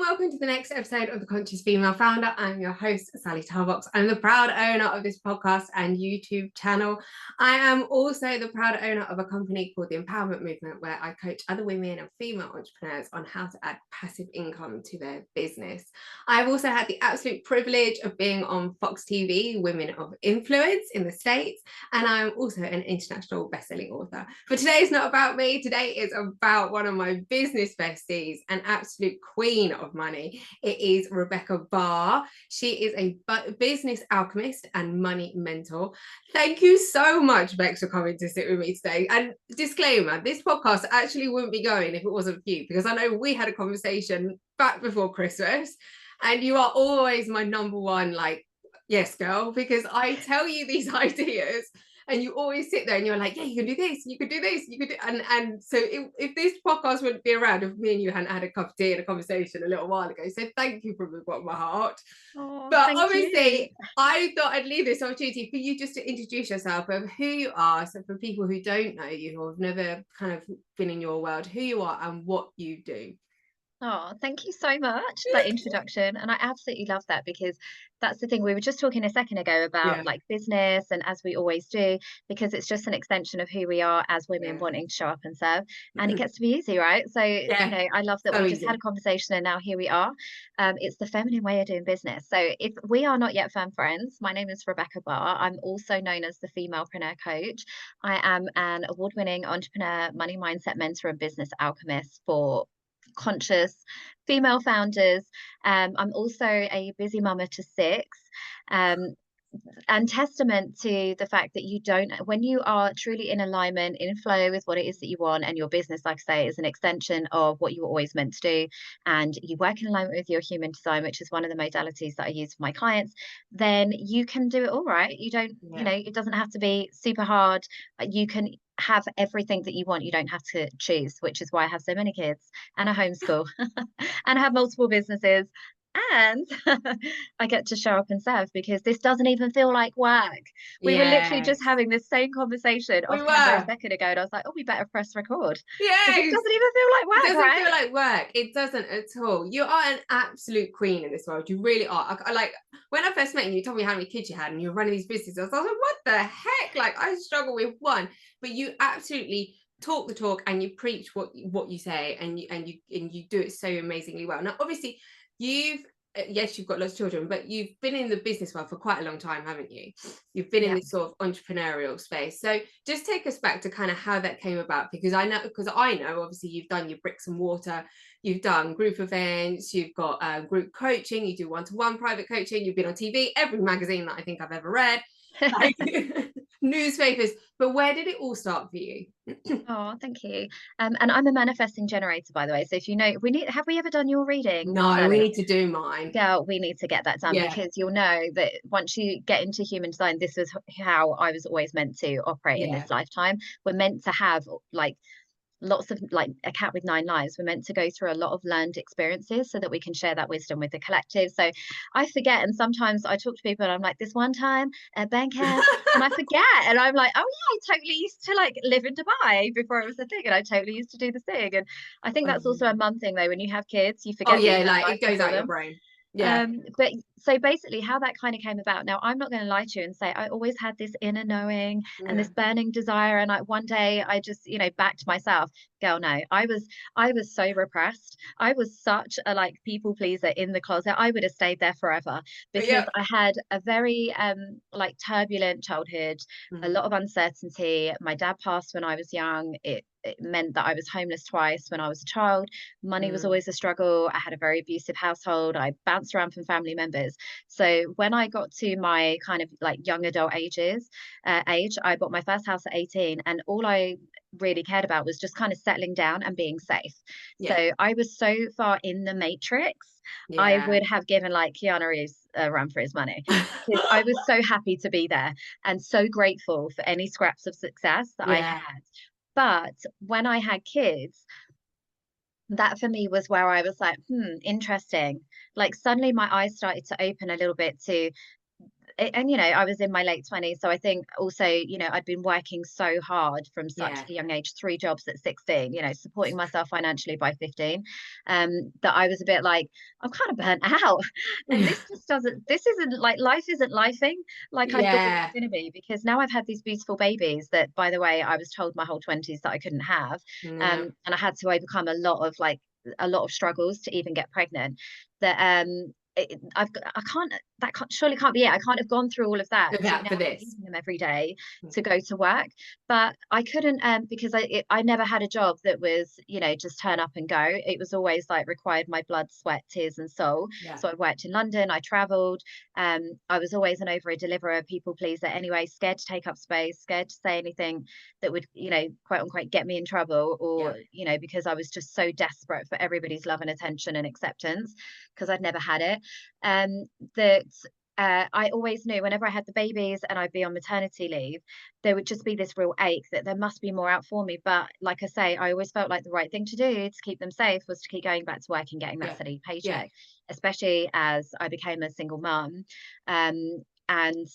welcome to the next episode of The Conscious Female Founder. I'm your host, Sally Tarbox. I'm the proud owner of this podcast and YouTube channel. I am also the proud owner of a company called The Empowerment Movement, where I coach other women and female entrepreneurs on how to add passive income to their business. I've also had the absolute privilege of being on Fox TV, Women of Influence in the States, and I'm also an international best-selling author. But today is not about me. Today is about one of my business besties, an absolute queen of money. It is Rebecca Barr. She is a business alchemist and money mentor. Thank you so much, Bex, for coming to sit with me today. And disclaimer, this podcast actually wouldn't be going if it wasn't for you, because I know we had a conversation back before Christmas, and you are always my number one, like, yes, girl, because I tell you these ideas and you always sit there and you're like, yeah, you can do this, you could do this, you could do, and so if this podcast wouldn't be around if me and you hadn't had a cup of tea and a conversation a little while ago. So thank you from the bottom of my heart. But obviously I thought I'd leave this opportunity for you just to introduce yourself of who you are, so for people who don't know you or have never kind of been in your world, who you are and what you do. Oh, thank you so much for that introduction. And I absolutely love that, because that's the thing. We were just talking a second ago about like business, and as we always do, because it's just an extension of who we are as women wanting to show up and serve. And it gets to be easy, right? So, I love that we just had a conversation and now here we are. It's the feminine way of doing business. So if we are not yet firm friends, my name is Rebecca Barr. I'm also known as the Femalepreneur Coach. I am an award-winning entrepreneur, money mindset mentor, and business alchemist for conscious female founders. I'm also a busy mama to 6, and testament to the fact that when you are truly in alignment, in flow with what it is that you want, and your business, like I say, is an extension of what you were always meant to do, and you work in alignment with your human design, which is one of the modalities that I use for my clients, then you can do it all, right? You don't, it doesn't have to be super hard. You can have everything that you want. You don't have to choose, which is why I have so many kids and a homeschool and I have multiple businesses. And I get to show up and serve, because this doesn't even feel like work. We were literally just having this same conversation off camera a second ago, and I was like, oh, we better press record. Because it doesn't even feel like work, It doesn't feel like work. It doesn't at all. You are an absolute queen in this world. You really are. I like, when I first met you, you told me how many kids you had and you were running these businesses. I was like, what the heck? Like, I struggle with one. But you absolutely talk the talk and you preach what you say, and you do it so amazingly well. Now, obviously, you've got lots of children, but you've been in the business world for quite a long time, haven't you? You've been in this sort of entrepreneurial space. So just take us back to kind of how that came about, because I know obviously you've done your bricks and mortar, you've done group events, you've got group coaching, you do one-to-one private coaching, you've been on TV, every magazine that I think I've ever read, like, newspapers. But where did it all start for you? Oh, thank you. And I'm a manifesting generator, by the way. So if you know, have we ever done your reading? No, Sally? we need to do mine. Girl, we need to get that done, because you'll know that once you get into human design, this is how I was always meant to operate in this lifetime. We're meant to have like lots of, like a cat with 9 lives. We're meant to go through a lot of learned experiences so that we can share that wisdom with the collective. So I forget, and sometimes I talk to people and I'm like, this one time at Bankhead, and I forget, and I'm like, oh yeah, I totally used to like live in Dubai before it was a thing, and I totally used to do the thing. And I think that's also a mum thing, though. When you have kids, you forget. Like, it goes out your brain. But so basically how that kind of came about, now I'm not going to lie to you and say I always had this inner knowing and this burning desire, and one day I just backed myself. Girl, no, I was so repressed. I was such a like people pleaser in the closet. I would have stayed there forever, because I had a very like turbulent childhood, a lot of uncertainty. My dad passed when I was young. It meant that I was homeless twice when I was a child. Money was always a struggle. I had a very abusive household. I bounced around from family members. So when I got to my kind of like young adult age, I bought my first house at 18, and all I really cared about was just kind of settling down and being safe. So I was so far in the matrix. I would have given like Keanu Reeves a run for his money, because I was so happy to be there and so grateful for any scraps of success that I had. But when I had kids, that for me was where I was like, interesting. Like suddenly my eyes started to open a little bit to and I was in my late 20s, so I think also, I'd been working so hard from such Yeah. a young age, 3 jobs at 16, supporting myself financially by 15, that I was a bit like, I'm kind of burnt out. And this isn't like, life isn't lifing like I thought it was Yeah. going to be, because now I've had these beautiful babies that, by the way, I was told my whole 20s that I couldn't have. Yeah. And I had to overcome a lot of struggles to even get pregnant. That I can't, surely can't be it. I can't have gone through all of that For to that, now for be this. leaving them every day Mm. to go to work. But I couldn't, because I never had a job that was, just turn up and go. It was always like required my blood, sweat, tears, and soul. Yeah. So I worked in London, I traveled. I was always an over a deliverer, people pleaser anyway, scared to take up space, scared to say anything that would, quote unquote, get me in trouble, or, because I was just so desperate for everybody's love and attention and acceptance, because I'd never had it. That I always knew whenever I had the babies and I'd be on maternity leave, there would just be this real ache that there must be more out for me. But like I say, I always felt like the right thing to do to keep them safe was to keep going back to work and getting that Yeah. steady Yeah. paycheck, especially as I became a single mum. And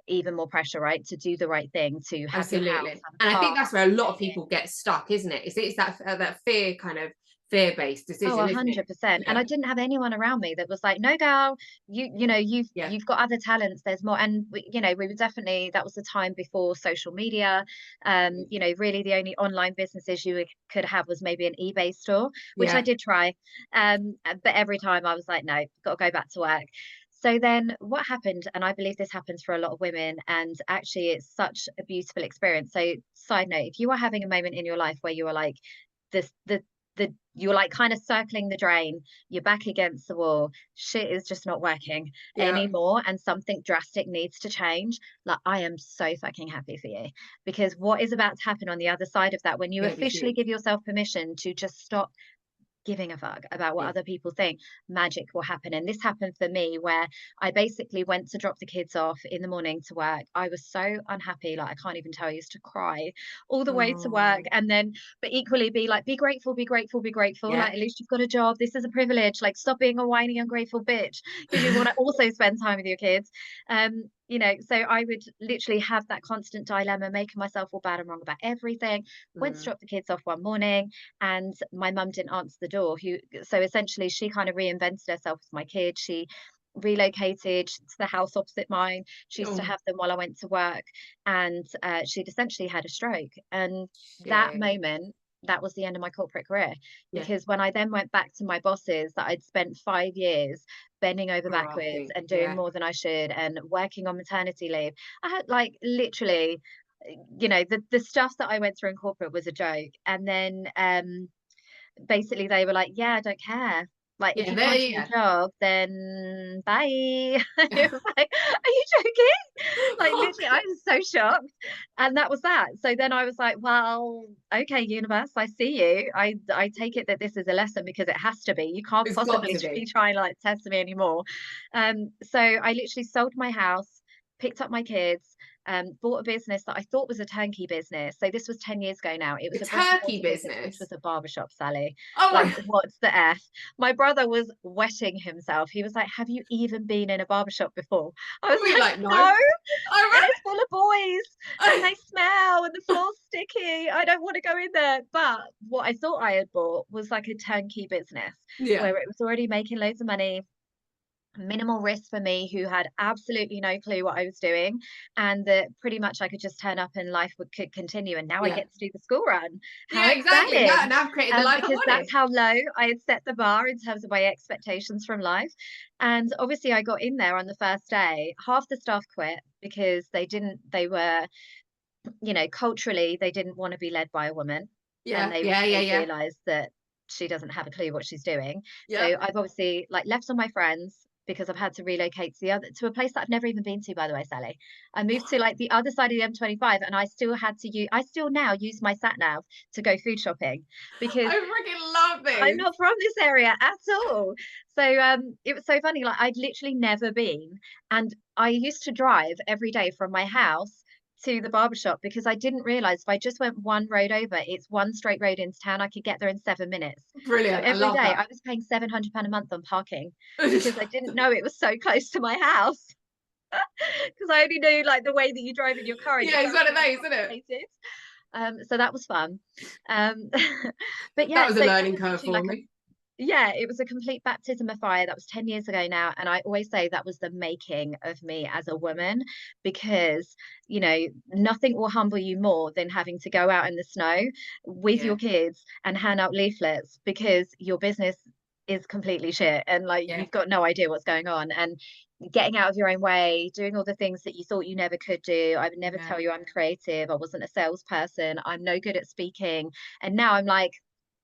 even more pressure, right, to do the right thing, to have your house, Absolutely. have a And I car, think that's where a lot of have people get stuck, isn't it? It's that that fear, kind of fear-based Oh, decision, isn't it? 100%. And Yeah. I didn't have anyone around me that was like, "No, girl, Yeah. you've got other talents. There's more." And we were definitely, that was the time before social media. Really the only online businesses could have was maybe an eBay store, which I Yeah. did try. But every time I was like, "No, got to go back to work." So then what happened, and I believe this happens for a lot of women, and actually it's such a beautiful experience. So side note, if you are having a moment in your life where you are like, this you're like kind of circling the drain, you're back against the wall, shit is just not working Yeah. anymore, and something drastic needs to change, like, I am so fucking happy for you, because what is about to happen on the other side of that, when you Gonna be officially huge. give yourself permission to just stop giving a fuck about what Yeah. other people think, magic will happen. And this happened for me, where I basically went to drop the kids off in the morning to work. I was so unhappy, like I can't even tell you, I used to cry all the way to work. Oh. And then, but equally be like, be grateful, be grateful, be grateful. Yeah. Like, at least you've got a job. This is a privilege. Like, stop being a whiny, ungrateful bitch, because you want to also spend time with your kids. So I would literally have that constant dilemma, making myself feel bad and wrong about everything. Went to Mm. drop the kids off one morning, and my mum didn't answer the door. So essentially she kind of reinvented herself with my kids. She relocated to the house opposite mine. She used to Oh, have them while I went to work, and she'd essentially had a stroke. And that shit. moment, that was the end of my corporate career, Yeah. because when I then went back to my bosses that I'd spent 5 years bending over backwards Grafting. and doing Yeah. more than I should and working on maternity leave, I had like literally, the stuff that I went through in corporate was a joke. And then basically they were like, "Yeah, I don't care. Like, if Yeah. you There. can't do the Yeah. job, then bye." It was like, "Are you joking?" Like, literally, I was so shocked. And that was that. So then I was like, "Well, okay, universe, I see you. I take it that this is a lesson, because it has to be. You can't It's got possibly to be be. trying to like test me anymore." So I literally sold my house, picked up my kids, bought a business that I thought was a turnkey business. So this was 10 years ago now. It A was a turkey bricks-and-mortar business, which business. was a barbershop, Sally. Oh Like, my. what's the F? My brother was wetting himself. He was like, "Have you even been in a barbershop before?" I was We're like, like, no. "No, and I it's full of boys, and reckon. they smell, and the floor's sticky. I don't want to go in there." But what I thought I had bought was like a turnkey business, Yeah. where it was already making loads of money, minimal risk for me, who had absolutely no clue what I was doing, and that pretty much I could just turn up and life could continue. And now I Yeah. get to do the school run. How Yeah. Exactly. Yeah. exciting! And I've created the life I Because that's wanted. how low I had set the bar in terms of my expectations from life. And obviously I got in there on the first day. Half the staff quit because they were, culturally, they didn't want to be led by a woman. And Yeah. they Yeah. Yeah. Yeah. realized that she doesn't have a clue what she's doing. So Yeah. I've obviously like left all my friends, because I've had to relocate to a place that I've never even been to, by the way, Sally. I moved to like the other side of the M25, and I still now use my sat nav to go food shopping, because I freaking love I'm this. not from this area at all. So it was so funny. Like, I'd literally never been, and I used to drive every day from my house to the barbershop, because I didn't realize if I just went one road over, it's one straight road into town, I could get there in 7 minutes. So Brilliant. I every love day that. I was paying £700 a month on parking, because I didn't know it was so close to my house. because I only knew like the way that you drive in your car, and it Yeah, it's felt one of really those, isn't it? complicated. So that was fun. Um, but That yeah, was a so that learning was curve literally for like me. yeah, it was a complete baptism of fire. That was 10 years ago now. And I always say that was the making of me as a woman, because, nothing will humble you more than having to go out in the snow with your Yeah, kids and hand out leaflets because your business is completely shit and like yeah, you've got no idea what's going on. And getting out of your own way, doing all the things that you thought you never could do. I would never yeah. tell you I'm creative. I wasn't a salesperson. I'm no good at speaking. And now I'm like,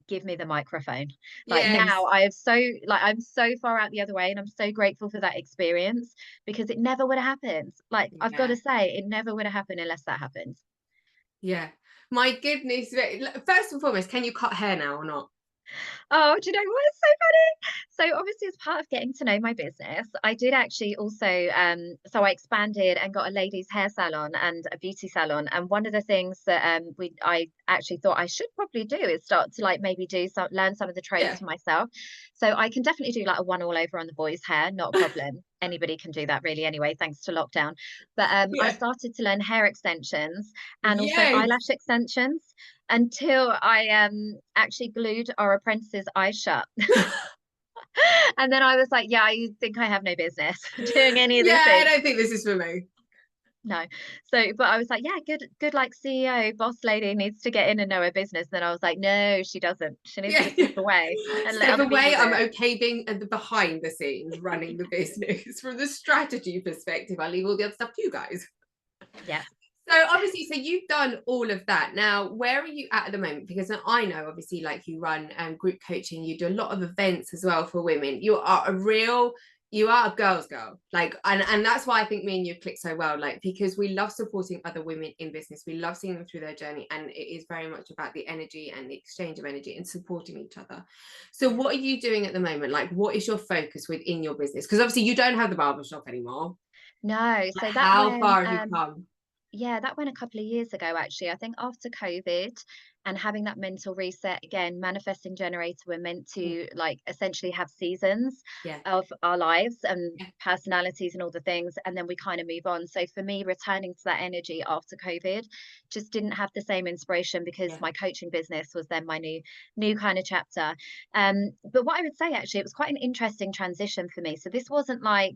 give me the microphone. Like now Yes. I'm so far out the other way, and I'm so grateful for that experience because it never would have happened. Like I've got Yeah, to say, it never would have happened unless that happened. yeah. My goodness. First and foremost, can you cut hair now or not? Oh, do you know what? It's so funny. So obviously, as part of getting to know my business, I did actually also so I expanded and got a ladies' hair salon and a beauty salon. And one of the things that I actually thought I should probably do is start to like maybe learn some of the trades Yeah. for myself. So I can definitely do like a one all over on the boys' hair, not a problem. Anybody can do that really anyway, thanks to lockdown. But I Yeah. started to learn hair extensions and also Yes. eyelash extensions until I actually glued our apprentice's eyes shut. And then I was like, yeah, I think I have no business doing any of Yeah, these I things. don't think this is for me. No. So, but I was like, yeah, good, like CEO, boss lady needs to get in and know her business. Then I was like, no, she doesn't. She needs Yeah. to step away and let Step other people away. do I'm it. okay being at the behind the scenes running the business. From the strategy perspective, I leave all the other stuff to you guys. Yeah. So obviously, so you've done all of that. Now, where are you at the moment? Because I know, obviously, like you run group coaching, you do a lot of events as well for women. You are a girl's girl. Like, and that's why I think me and you click so well. Like, because we love supporting other women in business. We love seeing them through their journey, and it is very much about the energy and the exchange of energy and supporting each other. So, Yeah. what are you doing at the moment? Like, what is your focus within your business? Because obviously, you don't have the barbershop anymore. No. Like, So that how when far have you come? yeah, that went a couple of years ago, actually. I think after COVID and having that mental reset again, manifesting generator, we're meant Mm, to like essentially have seasons yeah. of our lives and Yeah. personalities and all the things, and then we kind of move on. So for me, returning to that energy after COVID just didn't have the same inspiration because Yeah. my coaching business was then my new kind of chapter. But what I would say actually, it was quite an interesting transition for me. So this wasn't like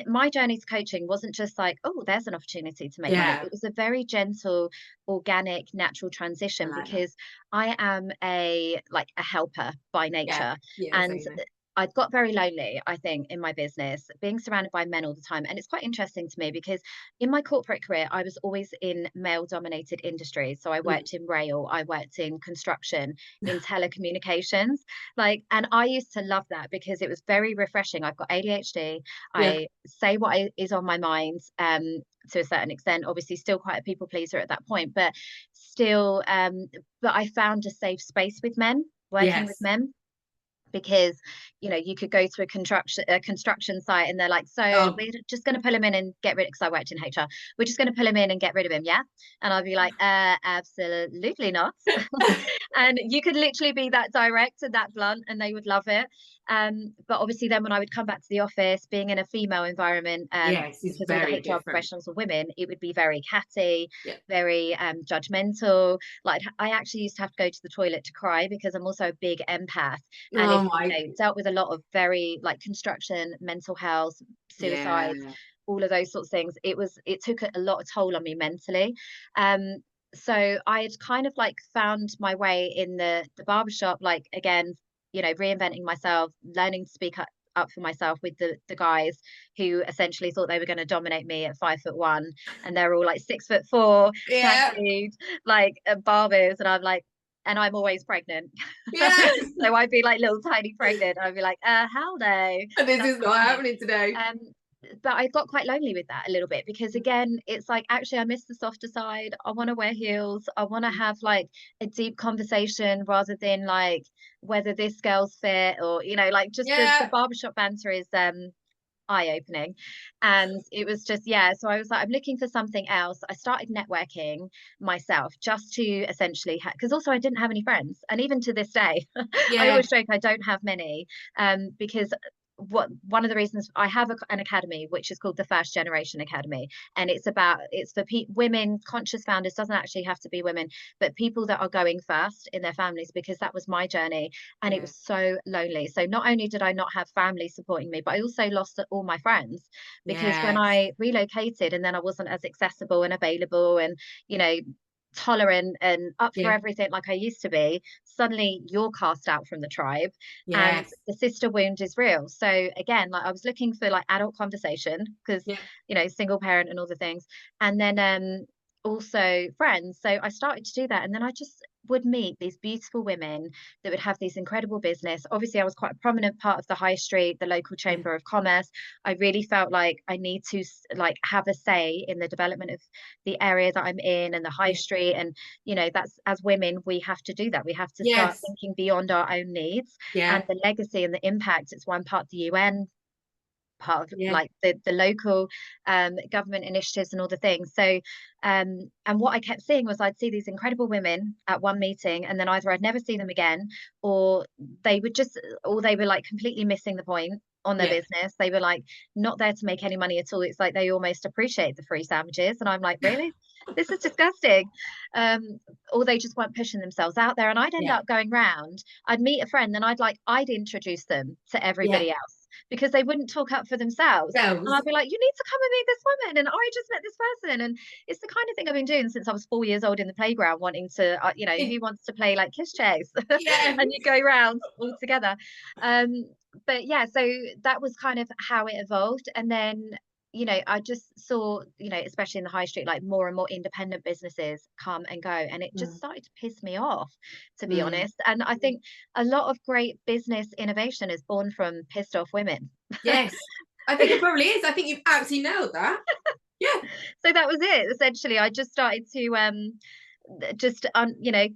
my journey to coaching wasn't just like, oh, there's an opportunity to make money. Yeah, It was a very gentle, organic, natural I transition like that. because I am a helper by Yeah, nature. yeah, And same. I got very lonely, I think, in my business, being surrounded by men all the time. And it's quite interesting to me because in my corporate career, I was always in male dominated industries. So I Mm. worked in rail, I worked in construction, in telecommunications. Like, and I used to love that because it was very refreshing. I've got ADHD. Yeah, I say what is on my mind to a certain extent, obviously still quite a people pleaser at that point, but still, but I found a safe space with men, working with yes. men, because you could go to a construction site and they're like, so Oh, we're just going to pull him in and get rid, because I worked in HR, we're just going to pull him in and get rid of him, yeah. And I'd be like, absolutely not. And you could literally be that direct and that blunt and they would love it. But obviously then when I would come back to the office, being in a female environment, yes, it's because all the very HR different. professionals were women, it would be very catty, Yeah. very judgmental. Like I actually used to have to go to the toilet to cry because I'm also a big empath. And Oh if my, dealt with a lot of very like construction, mental health, yeah, suicide, all of those sorts of things, it took a lot of toll on me mentally. um so I had kind of like found my way in the barbershop, like again, reinventing myself, learning to speak up for myself with the guys who essentially thought they were going to dominate me at 5'1", and they're all like 6'4", yeah, tattooed, like barbers, and I'm like, and I'm always pregnant. yes. So I'd be like little tiny pregnant. I'd be like, howdy. This That's is not not me. happening today. Um, but I got quite lonely with that a little bit because again, it's like actually I miss the softer side. I want to wear heels. I want to have like a deep conversation rather than like whether this girl's fit or like just the Yeah, barbershop banter is eye-opening. And it was just, yeah, so I was like, I'm looking for something else. I started networking myself just to essentially because also I didn't have any friends, and even to this day I yeah, always joke I don't have many, because one of the reasons I have an academy, which is called the First Generation Academy, and it's for women, conscious founders. Doesn't actually have to be women, but people that are going first in their families, because that was my journey, and it was so lonely. So not only did I not have family supporting me, but I also lost all my friends, because when Yes. I relocated and then I wasn't as accessible and available and, you know, tolerant and up for Yeah. everything like I used to be, suddenly you're cast out from the tribe, and Yes. the sister wound is real. So again, like I was looking for like adult conversation, because, Yeah. you know, single parent and all the things, and then also friends. So I started to do that, and then I just would meet these beautiful women that would have these incredible business. Obviously, I was quite a prominent part of the high street, the local Yeah. chamber of commerce. I really felt like I need to like have a say in the development of the area that I'm in and the high Yeah. street. And, you know, that's, as women, we have to do that. We have to start Yes. thinking beyond our own needs and Yeah. the legacy and the impact. It's one part the UN, part of Yeah. like the local government initiatives and all the things. So and what I kept seeing was I'd see these incredible women at one meeting, and then either I'd never see them again, or they would just, or they were like completely missing the point on their Yeah. business. They were like not there to make any money at all. It's like they almost appreciate the free sandwiches, and I'm like, really, this is disgusting. um or they just weren't pushing themselves out there, and I'd end Yeah. up going round, I'd meet a friend, and I'd introduce them to Yeah. everybody else, because they wouldn't talk up for themselves. And Girls. I'd be like, you need to come and meet this woman. And I just met this person. And it's the kind of thing I've been doing since I was 4 years old in the playground, wanting to, you know, who wants to play like kiss chase? Yeah. And you go round all together. Um, but yeah, so that was kind of how it evolved. And then, you know, I just saw, you know, especially in the high street, like more and more independent businesses come and go. And it just Mm. started to piss me off, to be Mm. honest. And I think a lot of great business innovation is born from pissed off women. Yes. I think it probably is. I think you've absolutely nailed that. Yeah. So that was it. Essentially, I just started to just you know,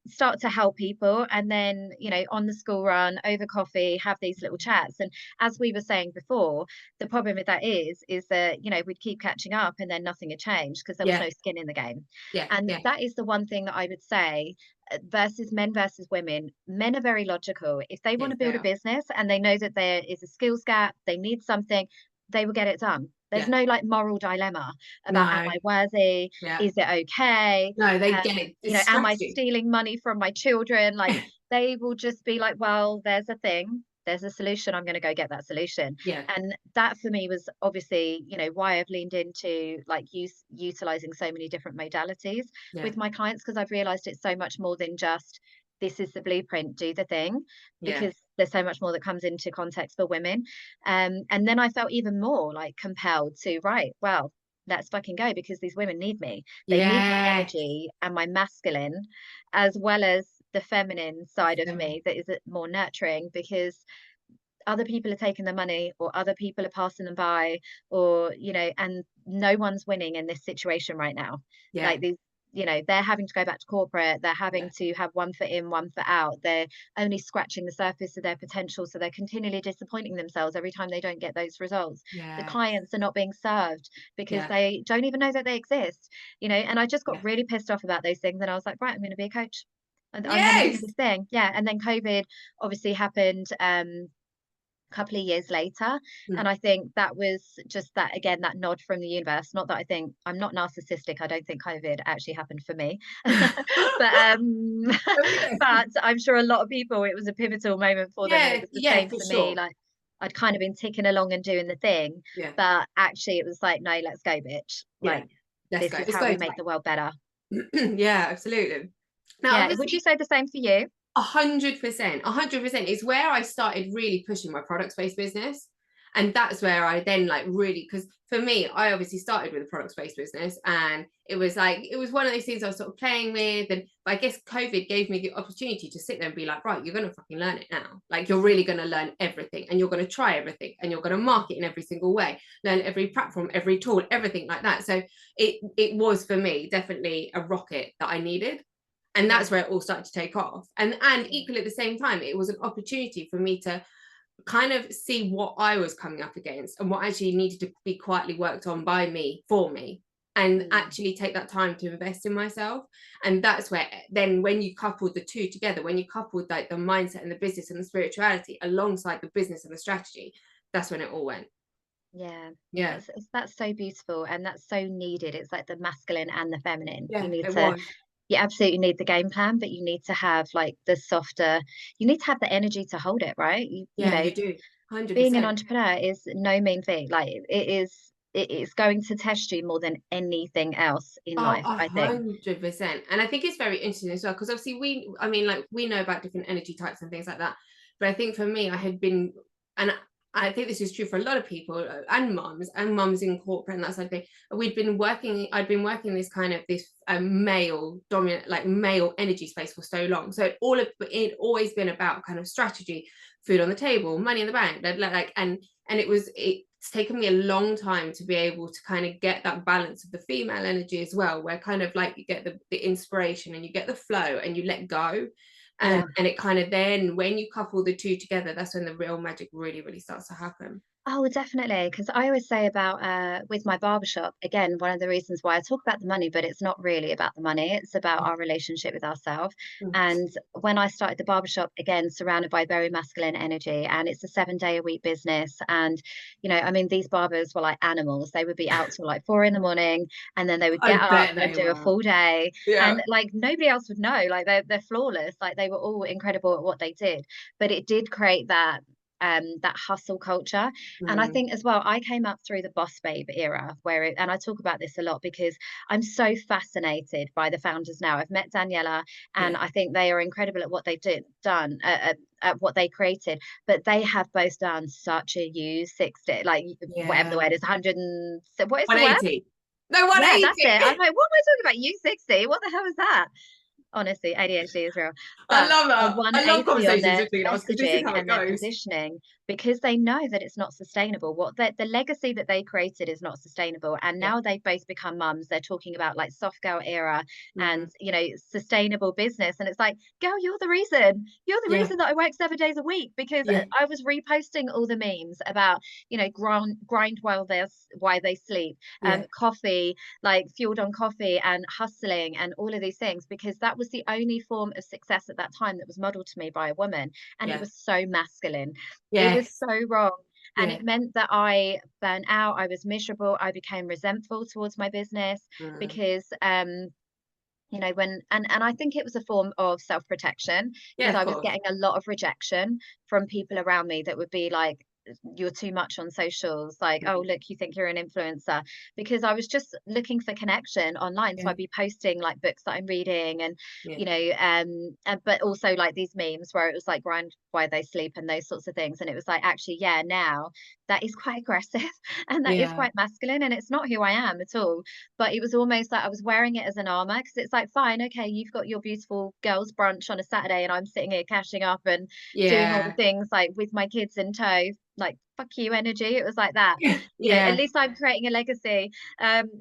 start to help people, and then, you know, on the school run, over coffee, have these little chats. And as we were saying before, the problem with that is that, you know, we'd keep catching up and then nothing had changed because there was Yeah. no skin in the game. Yeah. And Yeah. that is the one thing that I would say, versus men versus women. Men are very logical. If they want Yes, to they build a are. business and they know that there is a skills gap, they need something, they will get it done. There's Yeah. no like moral dilemma about, am No. I worthy? Yeah. Is it okay? No, they get it. You It's know, am I strategy. stealing money from my children? Like, they will just be like, well, there's a thing, there's a solution, I'm going to go get that solution. Yeah. And that for me was obviously, you know, why I've leaned into like utilizing so many different modalities Yeah. with my clients, because I've realized it's so much more than just, this is the blueprint, do the thing, Yeah. because there's so much more that comes into context for women. And then I felt even more like compelled to, right, well, let's fucking go, because these women need me. They need my Yeah. energy and my masculine, as well as the feminine side of Feminine. me that is more nurturing, because other people are taking the money, or other people are passing them by, or, you know, and no one's winning in this situation right now. Yeah. Like these, you know, they're having to go back to corporate, they're Yeah. having to have one foot in, one foot out, they're only scratching the surface of their potential, so they're continually disappointing themselves every time they don't get those results. The Yeah. clients are not being served because Yeah. they don't even know that they exist, you know. And I just Yeah. got really pissed off about those things, and I was like, right, I'm going to be a coach, and I'm going to do Yes. this thing. Yeah. And then COVID obviously happened couple of years later, and Mm. I think that was just that, again, that nod from the universe. Not that I think, I'm not narcissistic, I don't think COVID actually happened for me. But Oh, yeah. but I'm sure a lot of people, it was a pivotal moment for them, and it Yeah. was the Yeah, same for for me. sure. Like, I'd kind of been ticking along and doing the thing, Yeah. but actually it was like, no, let's go, bitch. Yeah. Like, Let's this go. is Let's how go. we make the world better. Yeah, absolutely. Now, Yeah, would you obviously, say the same for you? 100%, 100% is where I started really pushing my product-based business. And that's where I then like really, because for me, I obviously started with a product-based business, and it was like, it was one of those things I was sort of playing with. And I guess COVID gave me the opportunity to sit there and be like, right, you're going to fucking learn it now. Like, you're really going to learn everything, and you're going to try everything, and you're going to market in every single way, learn every platform, every tool, everything like that. So it was for me definitely a rocket that I needed. And that's where it all started to take off. And equally at the same time, it was an opportunity for me to kind of see what I was coming up against and what actually needed to be quietly worked on by me, for me. and actually take that time to invest in myself. And that's where then, when you couple the two together, when you coupled like the mindset and the business and the spirituality alongside the business and the strategy, that's when it all went. Yeah, that's so beautiful, and that's so needed. It's like the masculine and the feminine. Yeah, it was. You absolutely need the game plan, but you need to have like the softer, you need to have the energy to hold it, right? You know, You do. being an 100%. entrepreneur is no mean thing. Like it is going to test you more than anything else in Oh, life, I think. 100%. And I think it's very interesting as well, because obviously I mean, like, we know about different energy types and things like that. But I think for me, I had been, and I think this is true for a lot of people, and mums in corporate and that sort of thing. I'd been working this kind of this male dominant, like male energy space for so long. So it always been about kind of strategy, food on the table, money in the bank, like, and it's taken me a long time to be able to kind of get that balance of the female energy as well, where kind of like you get the inspiration and you get the flow and you let go. And it kind of, then when you couple the two together, that's when the real magic really, really starts to happen. Oh, definitely. Because I always say about with my barbershop, again, one of the reasons why I talk about the money, but it's not really about the money. It's about our relationship with ourselves. Mm. And when I started the barbershop, again, surrounded by very masculine energy, and it's a 7-day-a-week business. And, you know, I mean, these barbers were like animals. They would be out till like 4 a.m, and then they would I get up bet and they do a were. full day. Yeah. And like nobody else would know. Like they're flawless. Like they were all incredible at what they did. But it did create that hustle culture. And I Mm. think as well, I came up through the boss babe era and I talk about this a lot because I'm so fascinated by the founders now. I've met Daniela, and Yeah. I think they are incredible at what they've done at what they created, but they have both done such a U60, like whatever the Yeah. word is, 100 and what is the word? 180. No, Yeah, that's it. 180. I'm like, what am I talking about? U60? What the hell is that? Honestly, ADHD is real. I But love a that. I love 180 on conversations their between us, because this is messaging how it and their goes. positioning, because they know that it's not sustainable. What the legacy that they created is not sustainable. And Yeah. now they've both become mums. They're talking about like soft girl era and, Mm. you know, sustainable business. And it's like, girl, you're the reason. You're the Yeah. reason that I work 7 days a week, because Yeah. I was reposting all the memes about, you know, grind while they sleep, Yeah. coffee, like fueled on coffee and hustling and all of these things, because that was the only form of success at that time that was modeled to me by a woman, and it Yeah. was so masculine. It was Yes. so wrong, and Yeah. it meant that I burnt out, I was miserable, I became resentful towards my business Mm. because you know, when and I think it was a form of self-protection, Yeah, because of I was course. getting a lot of rejection from people around me that would be like, you're too much on socials, like, oh Mm. look, you think you're an influencer, because I was just looking for connection online. So Yeah. I'd be posting like books that I'm reading, and Yeah. you know, but also like these memes where it was like grind while they sleep and those sorts of things, and it was like, actually, yeah, now that is quite aggressive and that is Yeah. quite masculine, and it's not who I am at all. But it was almost like I was wearing it as an armor, because it's like, fine, okay, you've got your beautiful girls brunch on a Saturday, and I'm sitting here cashing up and doing all the Yeah. things like with my kids in tow, like fuck you energy. It was like that. You know, at Yeah. least I'm creating a legacy,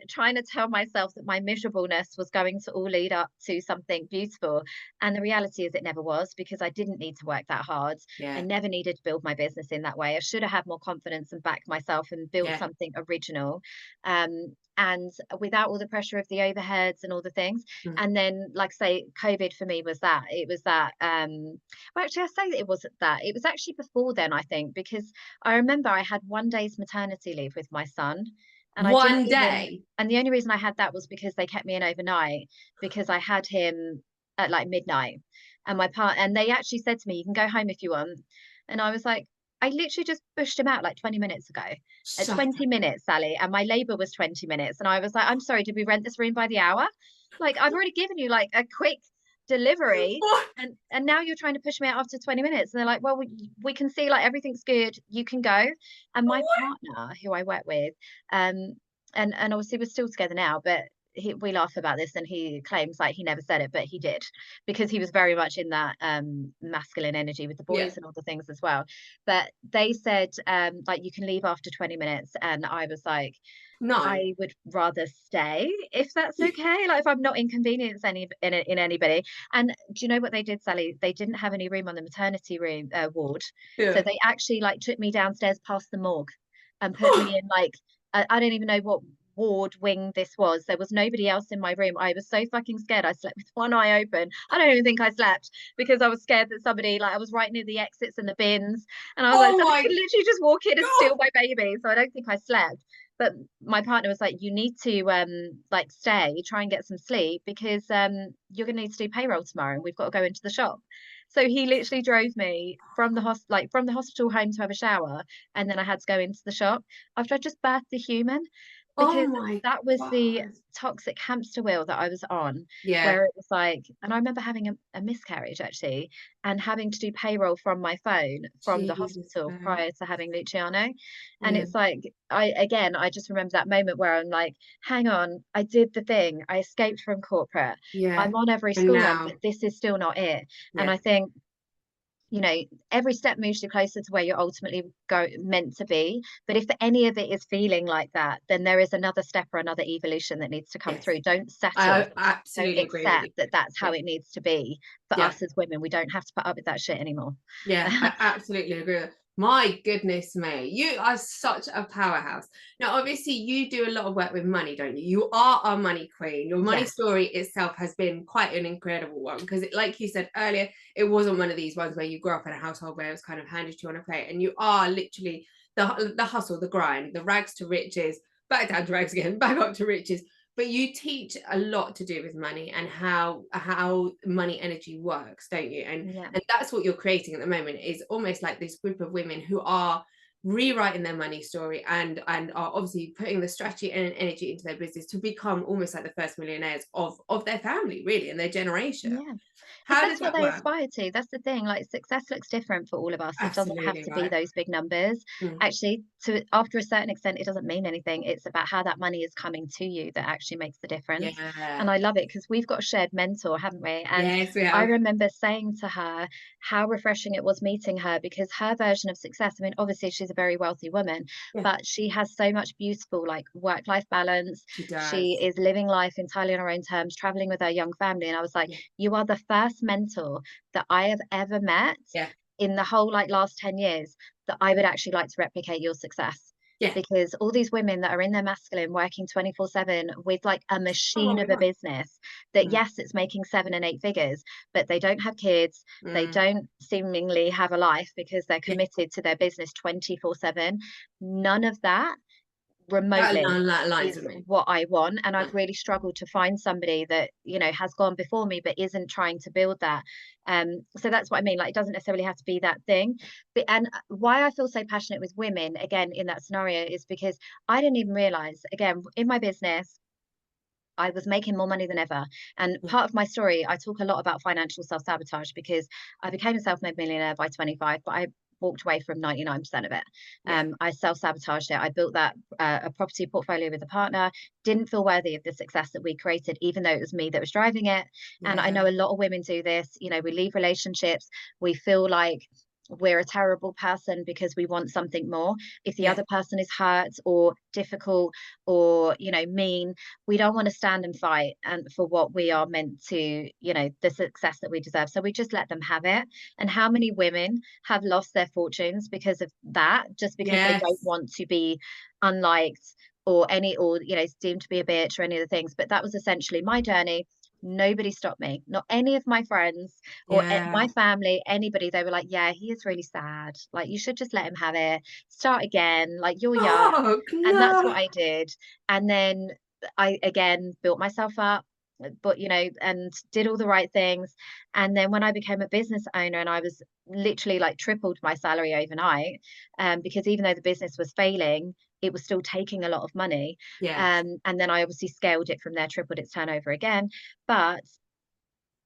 trying to tell myself that my miserableness was going to all lead up to something beautiful. And the reality is it never was, because I didn't need to work that hard. I Yeah. never needed to build my business in that way. I should have had more confidence and backed myself and built Yeah. something original. And without all the pressure of the overheads and all the things. Mm. And then, like I say, COVID for me was that. It was that. Well, actually, I say that it wasn't that. It was actually before then, I think, because I remember I had 1 day's maternity leave with my son, and I didn't One even. day. And the only reason I had that was because they kept me in overnight, because I had him at like midnight, and and they actually said to me, "You can go home if you want," and I was like, I literally just pushed him out like 20 minutes ago. At Shut 20 up. minutes, Sally, and my labor was 20 minutes. And I was like, I'm sorry, did we rent this room by the hour? Like, I've already given you like a quick delivery, What? and now you're trying to push me out after 20 minutes. And they're like, well, we can see like everything's good, you can go. And my What? partner, who I work with, and obviously we're still together now, but we laugh about this, and he claims like he never said it, but he did, because he was very much in that masculine energy with the Yeah. boys and all the things as well. But they said like, you can leave after 20 minutes, and I was like, No. I would rather stay if that's okay. Like if I'm not inconvenience in anybody. And do you know what they did, Sally? They didn't have any room on the maternity room ward, so Yeah. they actually like took me downstairs past the morgue and put me in like I don't even know ward wing this was. There was nobody else in my room. I was so fucking scared. I slept with one eye open. I don't even think I slept because I was scared that somebody, like, I was right near the exits and the bins, and I was like, Oh somebody my could literally just walk in and God. steal my baby. So I don't think I slept. But my partner was like, you need to like stay, try and get some sleep, because you're gonna need to do payroll tomorrow and we've got to go into the shop. So he literally drove me from the from the hospital home to have a shower, and then I had to go into the shop after I just birthed a human, Oh because my that was the God. toxic hamster wheel that I was on, Yeah. where it was like, and I remember having a miscarriage actually, and having to do payroll from my phone from the Jesus hospital Christ. prior to having Luciano. And Yeah. it's like, I just remember that moment where I'm like, hang on, I did the thing, I escaped from corporate, Yeah. I'm on every And school run, now, but this is still not it. And yeah. I think, you know, every step moves you closer to where you're ultimately meant to be. But if any of it is feeling like that, then there is another step or another evolution that needs to come Yes. through. Don't I settle. Don't absolutely agree with you. accept that that's how Yeah. it needs to be for Yeah. us as women. We don't have to put up with that shit anymore. Yeah, I absolutely agree with. My goodness me, you are such a powerhouse. Now, obviously, you do a lot of work with money, don't you? You are our money queen. Your money Yeah. story itself has been quite an incredible one because, like you said earlier, it wasn't one of these ones where you grew up in a household where it was kind of handed to you on a plate, and you are literally the hustle, the grind, the rags to riches, back down to rags again, back up to riches. But you teach a lot to do with money and how money energy works, don't you? Yeah. And that's what you're creating at the moment, is almost like this group of women who are rewriting their money story and are obviously putting the strategy and energy into their business to become almost like the first millionaires of their family, really, and their generation. Yeah. Because How does that's what that they work? aspire to. That's the thing. Like, success looks different for all of us. It doesn't have Absolutely to be right. those big numbers. Mm. Actually, to after a certain extent, it doesn't mean anything. It's about how that money is coming to you that actually makes the difference. And Yeah. I love it because we've got a shared mentor, haven't we? And Yes, we I have. remember saying to her how refreshing it was meeting her, because her version of success, I mean, obviously she's a very wealthy woman, Yeah, but she has so much beautiful, like, work-life balance. she She does. is living life entirely on her own terms, traveling with her young family. And I was like, Yeah, you are the first mentor that I have ever met yeah, in the whole, like, last 10 years that I would actually like to replicate your success. yeah. Because all these women that are in their masculine working 24/7 with, like, a Oh, machine what we of a want. business that, Mm, yes, it's making 7 and 8 figures, but they don't have kids, they mm, don't seemingly have a life because they're yeah, committed to their business 24/7. None of that that remotely aligns is with me. what I want, and No. I've really struggled to find somebody that, you know, has gone before me but isn't trying to build that. So that's what I mean, like, it doesn't necessarily have to be that thing. But and why I feel so passionate with women, again, in that scenario, is because I didn't even realize, again, in my business, I was making more money than ever. And Yeah, part of my story, I talk a lot about financial self-sabotage, because I became a self-made millionaire by 25, but I walked away from 99% of it. yeah, I self-sabotaged it. I built that a property portfolio with a partner, didn't feel worthy of the success that we created, even though it was me that was driving it. And I yeah. know a lot of women do this. You know, we leave relationships, we feel like we're a terrible person because we want something more. If the Yeah. other person is hurt or difficult or, you know, mean, we don't want to stand and fight and for what we are meant to, you know, the success that we deserve. So we just let them have it. And how many women have lost their fortunes because of that, just because they don't Yes. want to be unliked or, you know, deemed to be a bitch or any of the things. But that was essentially my journey. Nobody stopped me, not any of my friends or Yeah. my family, anybody. They were like, yeah, he is really sad, like, you should just let him have it, start again, like, you're young. Oh, And that's no. what I did. And then I again built myself up, but, you know, and did all the right things. And then when I became a business owner, and I was literally, like, tripled my salary overnight, because even though the business was failing, it was still taking a lot of money. Yes. And then I obviously scaled it from there, tripled its turnover again. But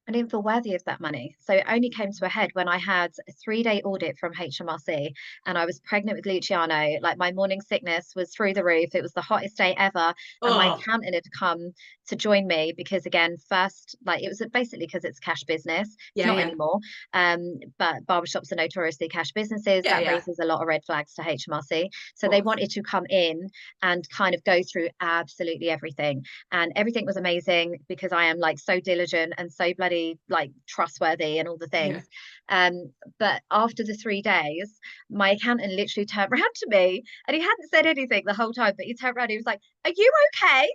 I didn't feel worthy of that money. So it only came to a head when I had a 3-day audit from HMRC, and I was pregnant with Luciano. Like, my morning sickness was through the roof. It was the hottest day ever. And my Oh, accountant had come to join me because, again, first, like, it was basically because it's cash business. It's yeah, not yeah. anymore. But barbershops are notoriously cash businesses. Yeah, That yeah. raises a lot of red flags to HMRC. Of So they course. wanted to come in and kind of go through absolutely everything. And everything was amazing because I am, like, so diligent and so bloody bloody like trustworthy and all the things. But after the 3 days, my accountant literally turned around to me, and he hadn't said anything the whole time, but he turned around, he was like, "Are you okay?"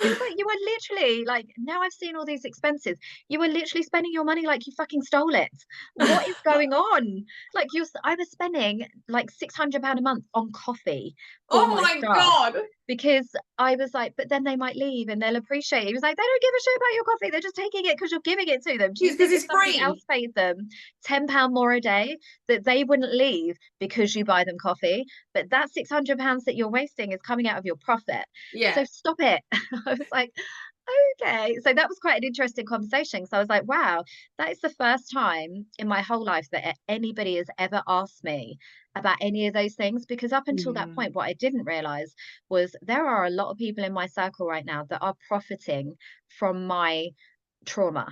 He was like, "You are literally like, now I've seen all these expenses. You were literally spending your money like you fucking stole it. What is going on? Like I was spending like £600 a month on coffee for Oh my my staff God. because I was like, but then they might leave and they'll appreciate it." He was like, "They don't give a shit about your coffee. They're just taking it because you're giving it to them. Do you Because think if it's somebody free. else pays them £10 more a day, that they wouldn't leave because you buy them coffee? But that £600 that you're wasting is coming out of your profit. Yeah. So stop it." I was like, okay. So that was quite an interesting conversation. So I was like, wow, that is the first time in my whole life that anybody has ever asked me about any of those things. Because up until that Mm. point, what I didn't realize was there are a lot of people in my circle right now that are profiting from my trauma,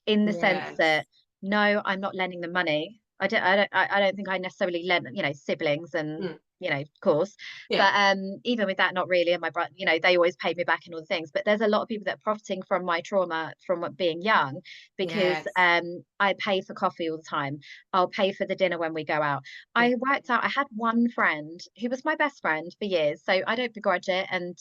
in the sense Yes. that no, I'm not lending them money. I don't think I necessarily lend, siblings and, Mm. of course, Yeah. but even with that, not really. And my brother, they always paid me back and all the things. But there's a lot of people that are profiting from my trauma from being young, because Yes. I pay for coffee all the time. I'll pay for the dinner when we go out. Yeah. I worked out, I had one friend who was my best friend for years, so I don't begrudge it. And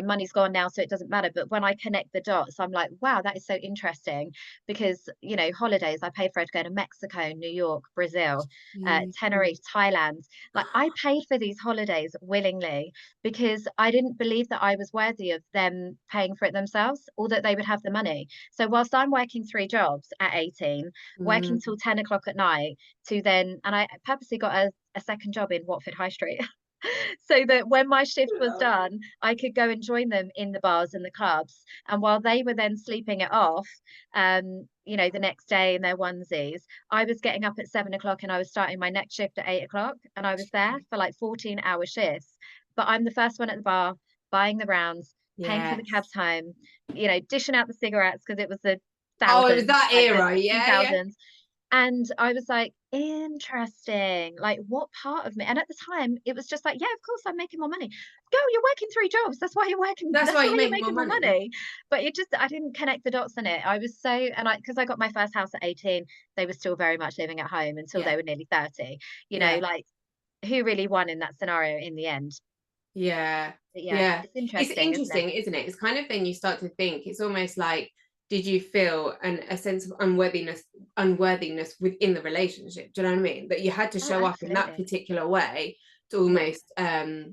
money's gone now, so it doesn't matter. But when I connect the dots, I'm like, wow, that is so interesting. Because holidays, I paid for her to go to Mexico, New York, Brazil, Jesus. Tenerife, Thailand. Like, I paid for these holidays willingly because I didn't believe that I was worthy of them paying for it themselves, or that they would have the money. So whilst I'm working 3 jobs at 18, working Mm. till 10 o'clock at night, and I purposely got a second job in Watford High Street so that when my shift was No. done, I could go and join them in the bars and the clubs. And while they were then sleeping it off, the next day in their onesies, I was getting up at 7 o'clock and I was starting my next shift at 8 o'clock. And I was there for like 14-hour shifts. But I'm the first one at the bar, buying the rounds, paying for the Yes. cabs home, dishing out the cigarettes because it was the Oh, it was thousands, that like the era. Yeah. Yeah. 2000s. And I was like, interesting. Like, what part of me? And at the time, it was just like, yeah, of course, I'm making more money. Go, you're working 3 jobs. That's why you're working. That's That's why why you're you're making more making more money. money. But I didn't connect the dots on it. I was so, because I got my first house at 18, they were still very much living at home until Yeah. they were nearly 30. Yeah. Like, who really won in that scenario in the end? Yeah. But yeah, Yeah. it's It's interesting, isn't it? interesting, isn't it? It's kind of then you start to think, it's almost like, did you feel a sense of unworthiness within the relationship? Do you know what I mean? That you had to Oh, show up in that absolutely. particular way to Yeah.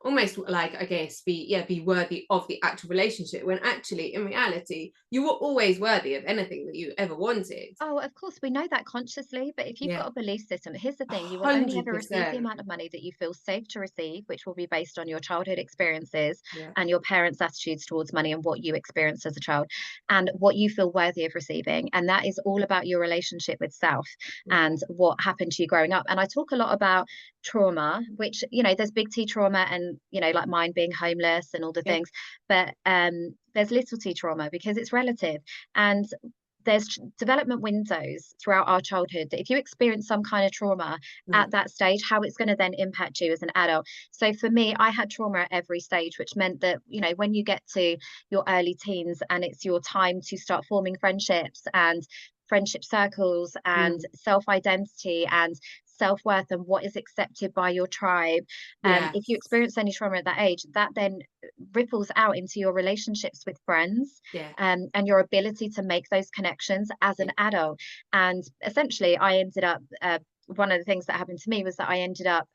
almost like, I guess, be worthy of the actual relationship, when actually in reality you were always worthy of anything that you ever wanted. Oh, of course, we know that consciously, but if you've Yeah. got a belief system, here's the thing, you will only ever receive the 100%. amount of money that you feel safe to receive, which will be based on your childhood experiences Yeah. and your parents' attitudes towards money and what you experienced as a child and what you feel worthy of receiving. And that is all about your relationship with self Yeah. and what happened to you growing up. And I talk a lot about trauma, which, there's big T trauma and, like mine being homeless and all the Yeah. things, but there's little T trauma because it's relative. And there's development windows throughout our childhood that if you experience some kind of trauma Mm. at that stage, how it's going to then impact you as an adult. So for me, I had trauma at every stage, which meant that, when you get to your early teens and it's your time to start forming friendships and friendship circles and Mm. self-identity and self-worth and what is accepted by your tribe. If you Yes. experience any trauma at that age, that then ripples out into your relationships with friends, Yeah. and your ability to make those connections as Yeah. an adult. And essentially, I ended up. One of the things that happened to me was that I ended up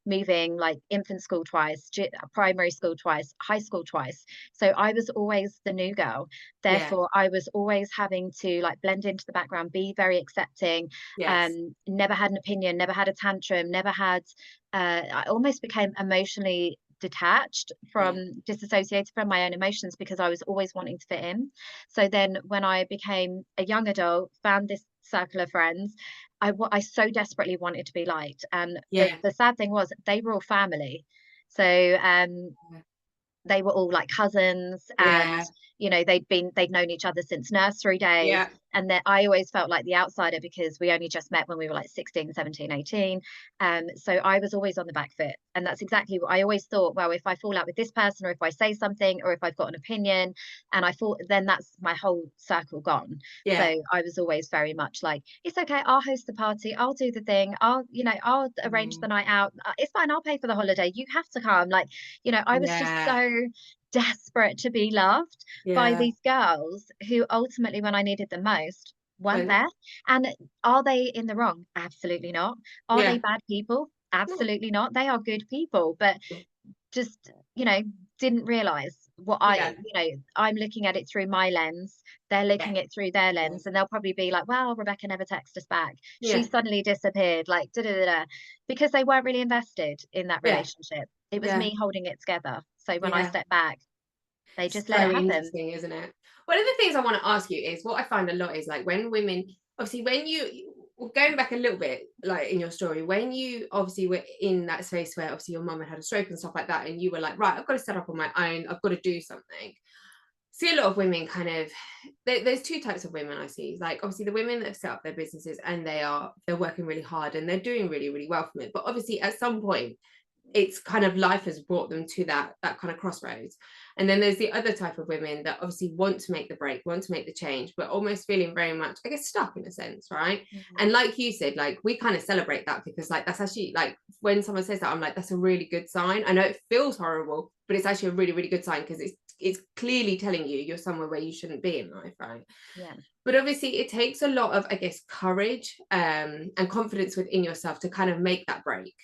moving like infant school twice, primary school twice, high school twice. So I was always the new girl. Yeah. Therefore, I was always having to like blend into the background, be very accepting, Yes. never had an opinion, never had a tantrum, never had, I almost became emotionally detached from, Yeah. disassociated from my own emotions because I was always wanting to fit in. So then when I became a young adult, found this circle of friends, I so desperately wanted to be liked. And Yeah. the sad thing was they were all family. So they were all like cousins and Yeah. you know, they'd known each other since nursery days. Yeah. And that I always felt like the outsider because we only just met when we were like 16, 17, 18. So I was always on the back foot. And that's exactly what I always thought. Well, if I fall out with this person, or if I say something, or if I've got an opinion, and I thought, then that's my whole circle gone. So Yeah. I was always very much like, it's okay, I'll host the party, I'll do the thing, I'll arrange the night out. It's fine, I'll pay for the holiday. You have to come. Like, I was just Yeah. so desperate to be loved by Yeah. these girls who ultimately, when I needed them most, weren't But there. And are they in the wrong? Absolutely not. Are they yeah. bad people? No. Absolutely not. They are good people, but just, didn't realize what Yeah. I'm looking at it through my lens. They're Yeah. looking at it through their Yeah. lens, and they'll probably be like, well, Rebecca never texted us back. She Yeah. suddenly disappeared, like, da da da da, because they weren't really invested in that Yeah. relationship. It was Yeah. me holding it together. So when I Yeah. step back, they just let it So happen. interesting, isn't it? One of the things I want to ask you is what I find a lot is like when women, obviously, when well, going back a little bit, like in your story, when you obviously were in that space where obviously your mum had a stroke and stuff like that, and you were like, right, I've got to set up on my own, I've got to do something. See a lot of women kind of there's two types of women I see. Like obviously the women that have set up their businesses and they're working really hard and they're doing really, really well from it. But obviously at some point it's kind of life has brought them to that kind of crossroads. And then there's the other type of women that obviously want to make the break, want to make the change, but almost feeling very much, I guess, stuck in a sense, right? Mhm. And like you said, like we kind of celebrate that because like that's actually like when someone says that, I'm like, that's a really good sign. I know it feels horrible, but it's actually a really, really good sign because it's clearly telling you you're somewhere where you shouldn't be in life, right? Yeah. But obviously it takes a lot of, I guess, courage and confidence within yourself to kind of make that break.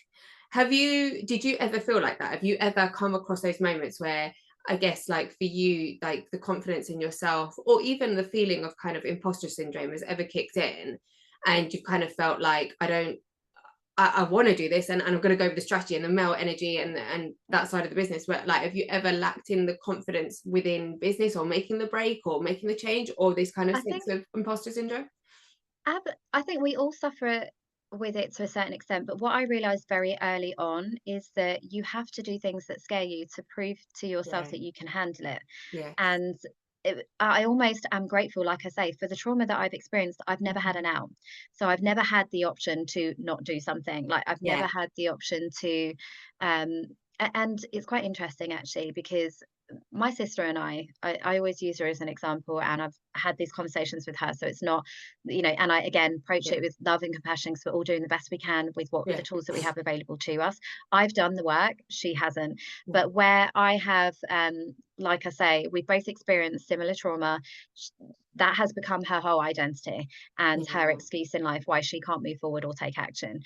Did you ever feel like that? Have you ever come across those moments where, I guess, like for you, like the confidence in yourself or even the feeling of kind of imposter syndrome has ever kicked in and you've kind of felt like, I want to do this and I'm going to go with the strategy and the male energy and that side of the business. But like, have you ever lacked in the confidence within business or making the break or making the change or this kind of I sense think of imposter syndrome? I think we all suffer with it to a certain extent, but what I realized very early on is that you have to do things that scare you to prove to yourself Yeah. that you can handle it. Yes. And I almost am grateful, like I say, for the trauma that I've experienced. I've never had Mhm. an out. So I've never had the option to not do something. Like I've never Yeah. had the option to, um, and it's quite interesting actually, because my sister and I always use her as an example, and I've had these conversations with her. So it's not, and I again approach Yeah. it with love and compassion because we're all doing the best we can with what the Yeah. tools that we have available to us. I've done the work, she hasn't. Yeah. But where I have, like I say, we've both experienced similar trauma. That has become her whole identity and her Yeah. excuse in life why she can't move forward or take action.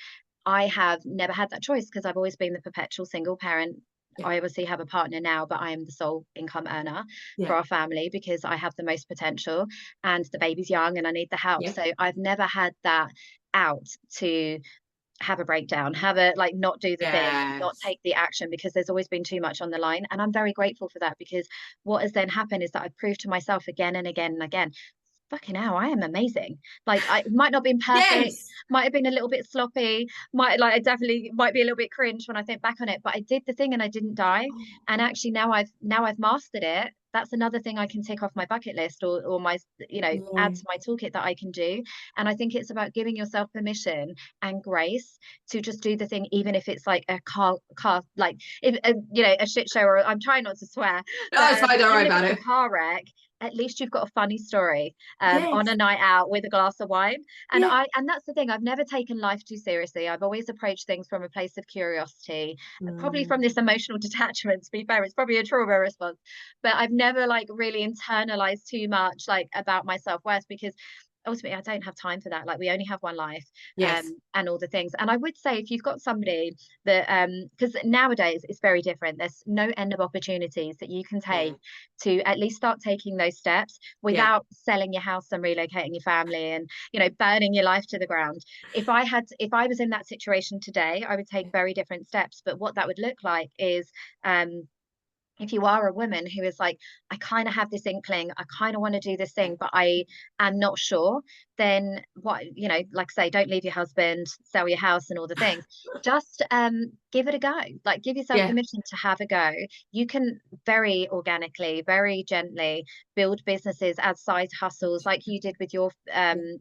I have never had that choice because I've always been the perpetual single parent. Yeah. I obviously have a partner now, but I am the sole income earner for Yeah. our family because I have the most potential and the baby's young and I need the help. Yeah. So I've never had that out to have a breakdown, have a like not do the thing, not Yes. take the action because there's always been too much on the line. And I'm very grateful for that because what has then happened is that I've proved to myself again and again and again, fucking hell, I am amazing. Like I might not have been perfect, Yes. might have been a little bit sloppy, I definitely might be a little bit cringe when I think back on it, but I did the thing and I didn't die. And actually now I've mastered it. That's another thing I can tick off my bucket list or my, Yeah. add to my toolkit that I can do. And I think it's about giving yourself permission and grace to just do the thing, even if it's like a car like if a shit show, or I'm trying not to swear, Oh, but it's fine. Don't worry even if about it's a it. car wreck, at least you've got a funny story on Yes. a night out with a glass of wine. And Yeah. that's the thing, I've never taken life too seriously. I've always approached things from a place of curiosity, probably Mm. from this emotional detachment, to be fair. It's probably a trauma response, but I've never like really internalized too much like about my self-worth because ultimately I don't have time for that. Like we only have one life, Yes. and all the things. And I would say if you've got somebody that because nowadays it's very different. There's no end of opportunities that you can Yeah. take to at least start taking those steps Yeah. without selling your house and relocating your family and burning your life to the ground. If I was in that situation today, I would take very different steps. But what that would look like is if you are a woman who is like, I kind of have this inkling, I kind of want to do this thing, but I am not sure, then what, like I say, don't leave your husband, sell your house and all the things. Just give it a go. Like, give yourself Yeah. permission to have a go. You can very organically, very gently build businesses as side hustles, like you did with your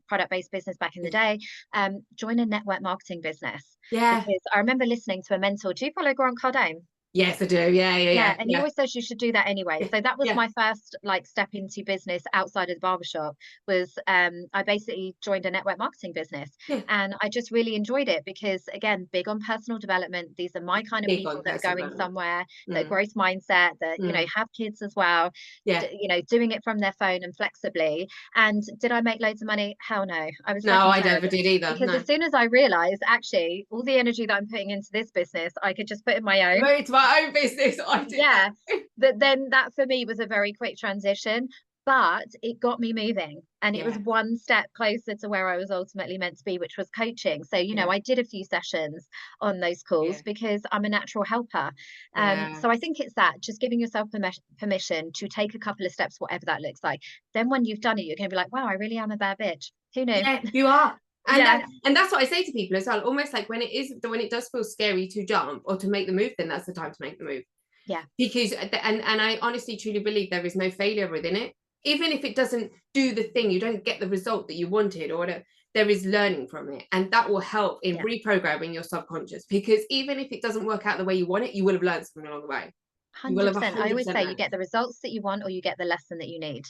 product-based business back in the day. Join a network marketing business. Yeah. Because I remember listening to a mentor. Do you follow Grant Cardone? Yes, I do. Yeah, yeah, Yeah, yeah, and he yeah, always says you should do that anyway. yeah, So that was yeah, my first like step into business outside of the barbershop was I basically joined a network marketing business, yeah. and I just really enjoyed it because again, big on personal development. These are my kind of Big people on that are personal going development. somewhere, that are Mm, growth mindset, that mm, have kids as well, yeah. doing it from their phone and flexibly. And did I make loads of money? Hell no. I was No, fucking I never terrible. did either. Because No. as soon as I realized actually all the energy that I'm putting into this business, I could just put in my own. It's my own business. I did Yeah, that. then that for me was a very quick transition, but it got me moving, and it was Yeah, one step closer to where I was ultimately meant to be, which was coaching. So yeah, I did a few sessions on those calls yeah, because I'm a natural helper. yeah. So I think it's that, just giving yourself permission to take a couple of steps, whatever that looks like. Then when you've done it, you're gonna be like, wow, I really am a bad bitch. Who knew? Yeah, you are. And Yeah, and that's what I say to people as well. Almost like when it does feel scary to jump or to make the move, then that's the time to make the move. yeah, Because and I honestly truly believe there is no failure within it. Even if it doesn't do the thing, you don't get the result that you wanted or whatever, there is learning from it. And that will help in yeah. reprogramming your subconscious. Because even if it doesn't work out the way you want it, you will have learned something along the way. You will have 100%. I always 100% say you learned. get the results that you want or you get the lesson that you need.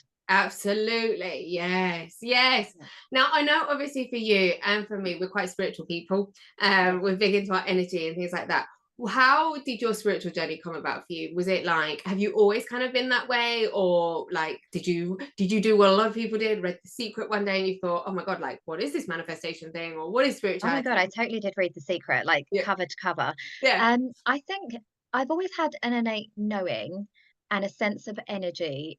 Absolutely. Yes. Yes. Yeah, Now, I know obviously for you and for me, we're quite spiritual people. yeah. We're big into our energy and things like that. How did your spiritual journey come about for you? Was it like, have you always kind of been that way? Or like, did you do what a lot of people did, read The Secret one day and you thought, oh my God, like, what is this manifestation thing? Or what is Oh my God, I spirituality? totally did read The Secret, like Yeah. cover to cover. Yeah. I think I've always had an innate knowing and a sense of energy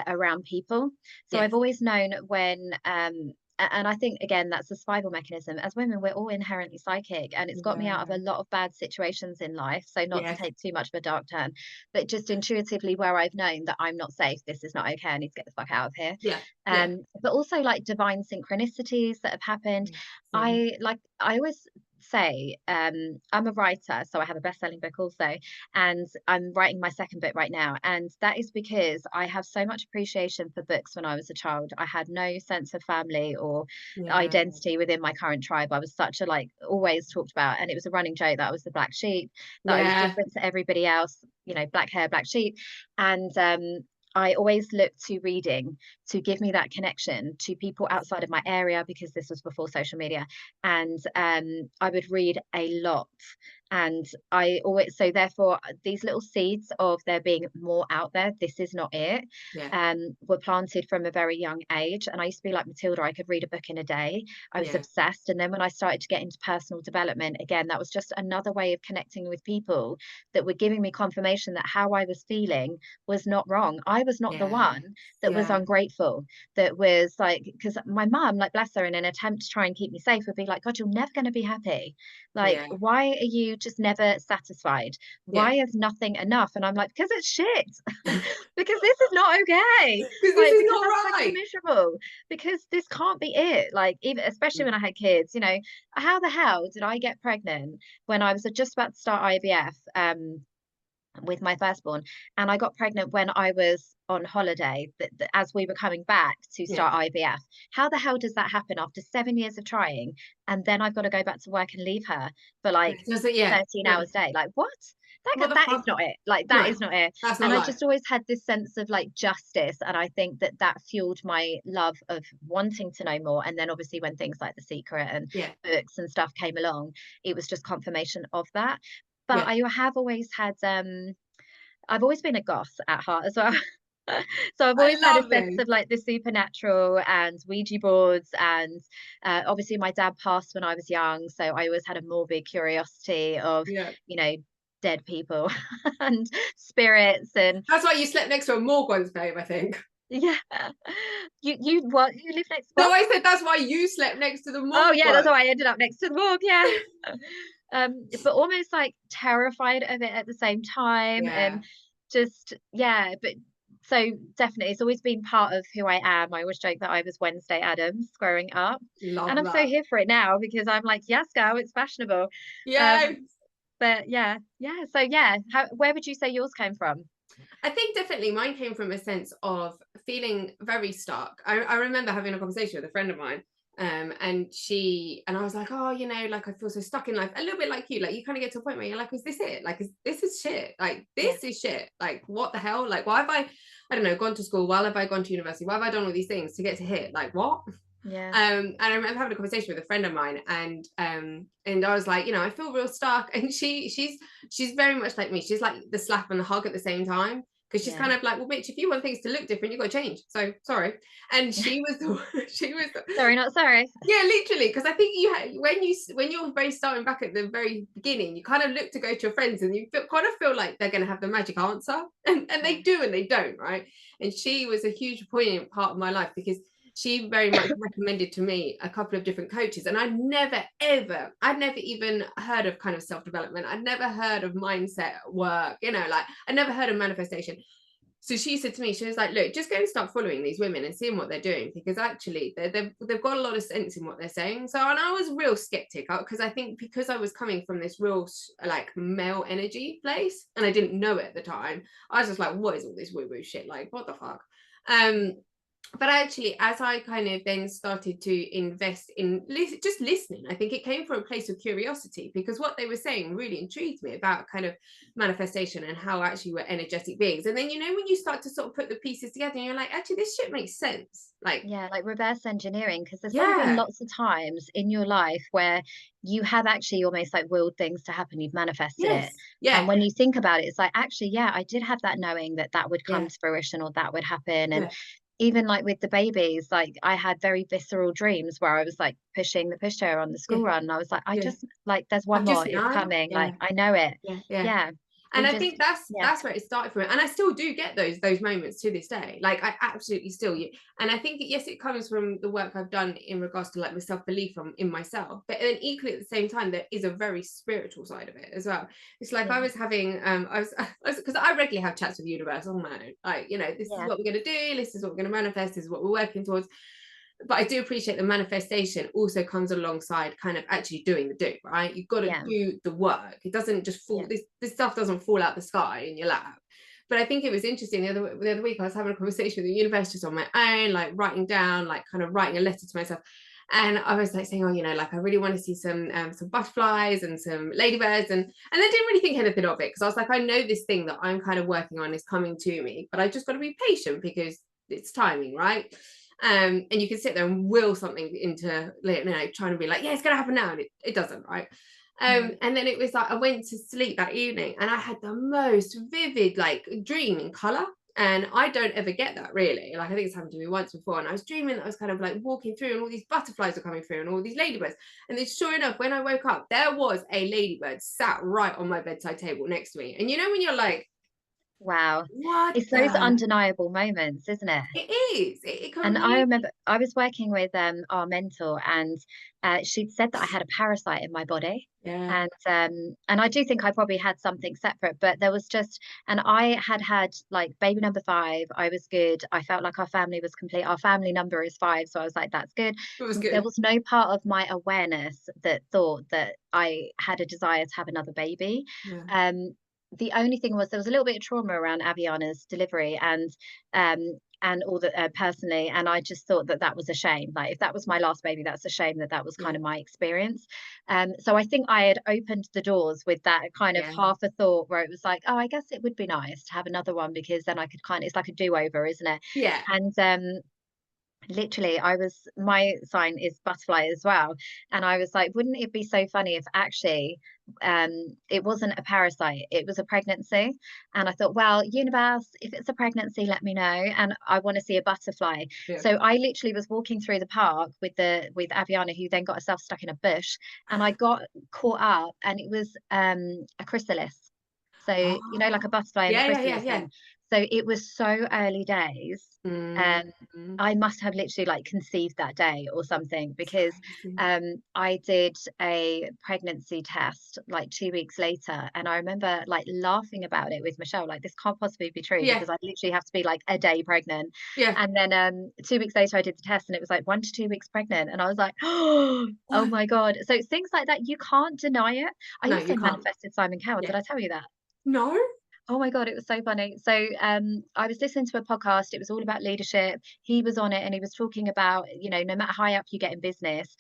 around people. So Yes. I've always known when, and I think again that's a survival mechanism. As women, we're all inherently psychic, and it's got me out of a Yeah. lot of bad situations in life. So not to Yes. take too much of a dark turn, but just intuitively where I've known that I'm not safe, this is not okay, I need to get the fuck out of here. Yeah. Yeah. But also like divine synchronicities that have happened. Same. I always say I'm a writer, so I have a best-selling book also, and I'm writing my second book right now, and that is because I have so much appreciation for books. When I was a child, I had no sense of family or Yeah. identity within my current tribe. I was such a like always talked about, and it was a running joke that I was the black sheep, that I was Yeah. different to everybody else, black hair, black sheep. And I always look to reading to give me that connection to people outside of my area, because this was before social media. And I would read a lot. And I always, so therefore, these little seeds of there being more out there, this is not it, Yeah. were planted from a very young age. And I used to be like Matilda, I could read a book in a day. I was Yeah. obsessed. And then when I started to get into personal development, again, that was just another way of connecting with people that were giving me confirmation that how I was feeling was not wrong. I was not the Yeah. one that was Yeah. ungrateful, that was like, because my mum, like bless her, in an attempt to try and keep me safe, would be like, God, you're never going to be happy. Like, Yeah. why are you just never satisfied? Yeah. Why is nothing enough? And I'm like, because it's shit. Because this is not okay. Because this Like, is because not I'm fucking right. miserable. Because this can't be it. Like, even especially when I had kids, how the hell did I get pregnant when I was just about to start IVF? With my firstborn, and I got pregnant when I was on holiday, as we were coming back to Yeah. start IVF. How the hell does that happen after 7 years of trying, and then I've got to go back to work and leave her for like Does it? Yeah. 13 Yeah. hours a day? Like, what? What the That is fuck? not it. Like, that No, is not it. that's And not I life. just always had this sense of like justice, and I think that fueled my love of wanting to know more. And then obviously when things like The Secret and Yeah. books and stuff came along, it was just confirmation of that. But Yeah. I have always had I've always been a goth at heart as well. So I've I always had a love sense this. of like the supernatural and Ouija boards, and obviously my dad passed when I was young, so I always had a morbid curiosity of, Yeah. you know, dead people and spirits. And That's why you slept next to a morgue once, babe, I think. yeah, you what, you live next to No, what? I said that's why you slept next to the Oh morgue yeah, that's once. how I ended up next to the morgue. Yeah. But almost like terrified of it at the same time. Yeah. And just, yeah, but so definitely it's always been part of who I am. I always joke that I was Wednesday Addams growing up, Love and I'm so that. here for it now because I'm like, yes, girl, it's fashionable. Yeah. Um, but so yeah, where would you say yours came from? I think definitely mine came from a sense of feeling very stuck. I remember having a conversation with a friend of mine, and I was like, oh, like I feel so stuck in life, a little bit like you. Like you kind of get to a point where you're like, is this it? Like, this is shit. Like Yeah, this is shit. Like what the hell? Like why have I don't know, gone to school? Why have I gone to university? Why have I done all these things to get to here? Like what? yeah, And I remember having a conversation with a friend of mine, and I was like, I feel real stuck. And she's very much like me. She's like the slap and the hug at the same time. Because she's yeah. kind of like, well, bitch, if you want things to look different, you've got to change. So sorry. And she was Sorry, not sorry. yeah, literally. Because I think when you're very starting back at the very beginning, you kind of look to go to your friends, and you kind of feel like they're going to have the magic answer, and Yeah, they do, and they don't, right? And she was a huge poignant part of my life because she very much recommended to me a couple of different coaches, and I'd never even heard of kind of self-development. I'd never heard of mindset work, like I never heard of manifestation. So she said to me, she was like, look, just go and start following these women and seeing what they're doing, because actually they've got a lot of sense in what they're saying. So, and I was real skeptic, because I think because I was coming from this real like male energy place, and I didn't know it at the time, I was just like, what is all this woo woo shit? Like, what the fuck? But actually, as I kind of then started to invest in just listening, I think it came from a place of curiosity, because what they were saying really intrigued me about kind of manifestation and how actually we're energetic beings. And then, when you start to sort of put the pieces together, and you're like, actually, this shit makes sense. Like, yeah, like reverse engineering, because there's probably been yeah, lots of times in your life where you have actually almost like willed things to happen, you've manifested it. yes, And yeah, when you think about it, it's like, actually, yeah, I did have that knowing that that would come yeah, to fruition or that would happen. And yeah, even like with the babies, like I had very visceral dreams where I was like pushing the pushchair on the yeah, school run. And I was like, I yeah. just like, there's one I've more, just it's known. coming. Like, Yeah, I know it. yeah, yeah. Yeah. And We I just, think that's yeah, that's where it started from, and I still do get those moments to this day. Like I absolutely still, and I think yes, it comes from the work I've done in regards to like my self-belief in myself, but then equally at the same time there is a very spiritual side of it as well. It's like I yeah, was having because I regularly have chats with the universe on my own, like, this is yeah, what we're going to do, this is what we're going to manifest, this is what we're working towards. But I do appreciate the manifestation also comes alongside kind of actually doing the do, right? You've got to yeah, do the work. It doesn't just fall, yeah, this stuff doesn't fall out the sky in your lap. But I think it was interesting the other week I was having a conversation with the universe just on my own, like writing down, like kind of writing a letter to myself. And I was like saying, oh, like I really want to see some butterflies and some ladybirds, and I didn't really think anything of it, because I was like, I know this thing that I'm kind of working on is coming to me, but I just got to be patient because it's timing, right? And you can sit there and will something into, trying to be like, yeah, it's gonna happen now, and it doesn't, right? mm, And then it was like I went to sleep that evening, and I had the most vivid like dream in color. And I don't ever get that, really. Like I think it's happened to me once before, and I was dreaming that I was kind of like walking through, and all these butterflies were coming through, and all these ladybirds. And then sure enough, when I woke up, there was a ladybird sat right on my bedside table next to me. And when you're like, wow. what It's those the, undeniable moments, isn't it? it is, it And I completely, remember I was working with our mentor, and she'd said that I had a parasite in my body. yeah, And I do think I probably had something separate, but there was just, and I had like baby number 5. I was good. I felt like our family was complete. Our family number is 5, so I was like, that's good. it was There good. was no part of my awareness that thought that I had a desire to have another baby. Yeah. Um, the only thing was there was a little bit of trauma around Aviana's delivery, and all that personally, and I just thought that that was a shame. Like if that was my last baby, that's a shame that that was Yeah. kind of my experience. So I think I had opened the doors with that kind of Yeah. half a thought where it was like, oh, I guess it would be nice to have another one, because then I could kind of, it's like a do-over, isn't it? Yeah. And literally my sign is butterfly as well, and I was like, wouldn't it be so funny if actually it wasn't a parasite, it was a pregnancy? And I thought, well, universe, if it's a pregnancy, let me know, and I want to see a butterfly. Yeah. So I literally was walking through the park with Aviana, who then got herself stuck in a bush, and I got caught up, and it was a chrysalis. So like a Oh. butterfly and a Yeah, yeah, yeah, chrysalis. yeah. So it was so early days. I must have literally like conceived that day or something, It's because crazy. I did a pregnancy test like 2 weeks later, and I remember like laughing about it with Michelle, like this can't possibly be true, Yeah, because I literally have to be like a day pregnant. yeah. And then 2 weeks later I did the test and it was like 1 to 2 weeks pregnant, and I was like, oh What? my God. So it's things like that, you can't deny it. I No, also you can't. manifested Simon Cowell. Yeah. Did I tell you that? No? Oh my God, it was so funny. So I was listening to a podcast. It was all about leadership. He was on it and he was talking about, no matter how high up you get in business,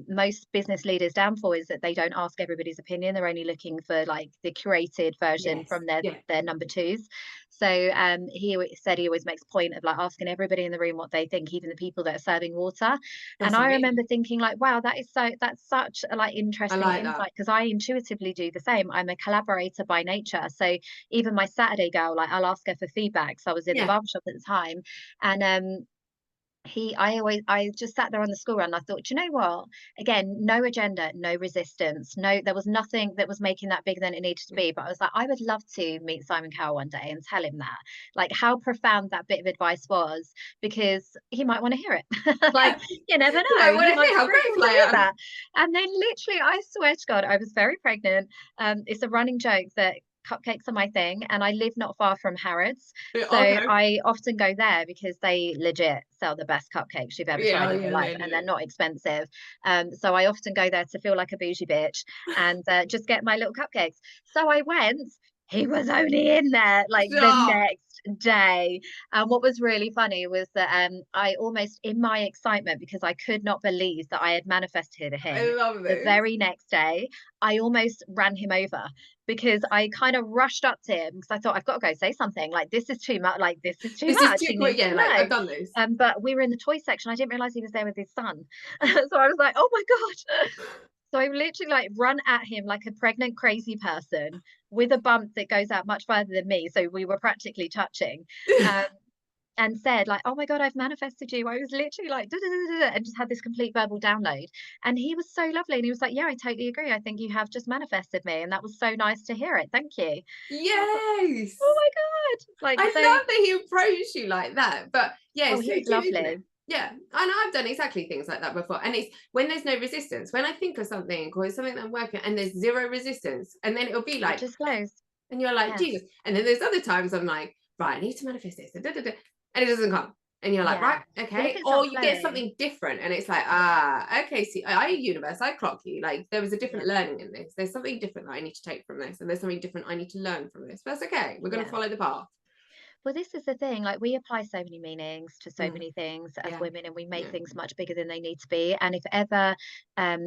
most business leaders' downfall is that they don't ask everybody's opinion. They're only looking for like the curated version Yes. from their Yeah. their number twos. So said he always makes a point of like asking everybody in the room what they think, even the people that are serving water. And That's I amazing. remember thinking like, wow, that's such a like I interesting like that. insight, because I intuitively do the same. I'm a collaborator by nature. So even my Saturday girl, like I'll ask her for feedback. So I was in the Yeah. barbershop at the time, and I just sat there on the school run and I thought, "Do you know what? Again, no agenda, no resistance, there was nothing that was making that bigger than it needed to Yeah. be. But I was like, I would love to meet Simon Cowell one day and tell him that, like how profound that bit of advice was, because he might want to hear it. Yeah. Like, you never You might know. want He to might hear how really grateful want I to hear am. that. And then literally, I swear to God, I was very pregnant. It's a running joke that cupcakes are my thing, and I live not far from Harrods. Yeah, So okay. I often go there because they legit sell the best cupcakes you've ever Yeah, tried oh, in your yeah, life, they and they're do. not expensive. So I often go there to feel like a bougie bitch and just get my little cupcakes. So I went. He was only in there like the Stop. next day. And what was really funny was that I almost, in my excitement, because I could not believe that I had manifested I him love the this. very next day, I almost ran him over, because I kind of rushed up to him because I thought, I've got to go say something. Like, this is too much. Like, this is too This is much. too He quick. needs Yeah, to like know. I've done this. But we were in the toy section. I didn't realize he was there with his son. So I was like, oh my God. So I literally like run at him like a pregnant, crazy person with a bump that goes out much further than me. So we were practically touching. Um, and said like, oh my God, I've manifested you. I was literally like, "Da, da, da, da," and just had this complete verbal download. And he was so lovely. And he was like, yeah, I totally agree. I think you have just manifested me. And that was so nice to hear it. Thank you. And I was like, Yes. oh my God. I Like, so, love that he approached you like that. But yeah, oh, it's he so was cute, isn't it? lovely. Yeah. And I've done exactly things like that before. And it's when there's no resistance. When I think of something or it's something that I'm working and there's zero resistance, and then it'll be It like, just flows. and you're like, Yeah. Jesus. And then there's other times I'm like, right, I need to manifest this. Da, da, da, and it doesn't come. And you're like, Yeah. right, Well, if okay. it's Or not you get flowing, something different and it's like, yeah. okay, see, I universe, I clock you. Like there was a Yeah. different learning in this. There's something different that I need to take from this. And there's something different I need to learn from this. But that's okay. We're going to Yeah. follow the path. Well, this is the thing, like we apply so many meanings to so Mm, many things as yeah. women, and we make Yeah. things much bigger than they need to be. And if ever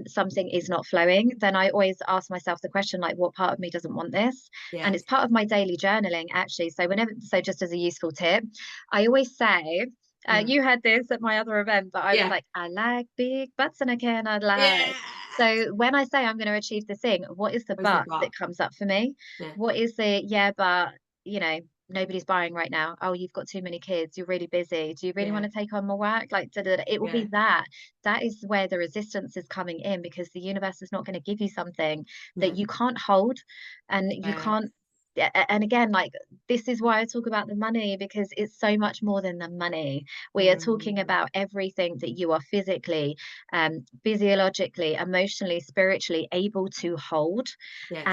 something is not flowing, then I always ask myself the question, like, what part of me doesn't want this? And Yes. it's part of my daily journaling, actually. So just as a useful tip, I always say, Mm. you had this at my other event, but I was Yeah. like, I like big butts and I cannot lie. Yeah. So when I say I'm going to achieve the thing, what is the Where's the but bar? that comes up for me? Yeah. What is the, yeah, but, you know, nobody's buying right now. Oh, you've got too many kids. You're really busy. Do you really want Yeah. to take on more work? Like, da, da, da. It will Yeah. be that. That is where the resistance is coming in, because the universe is not going to give you something that No. you can't hold, and you Yeah. can't. And again, like, this is why I talk about the money, because it's so much more than the money. We are talking Mm. about everything that you are physically, physiologically, emotionally, spiritually able to hold. Yes.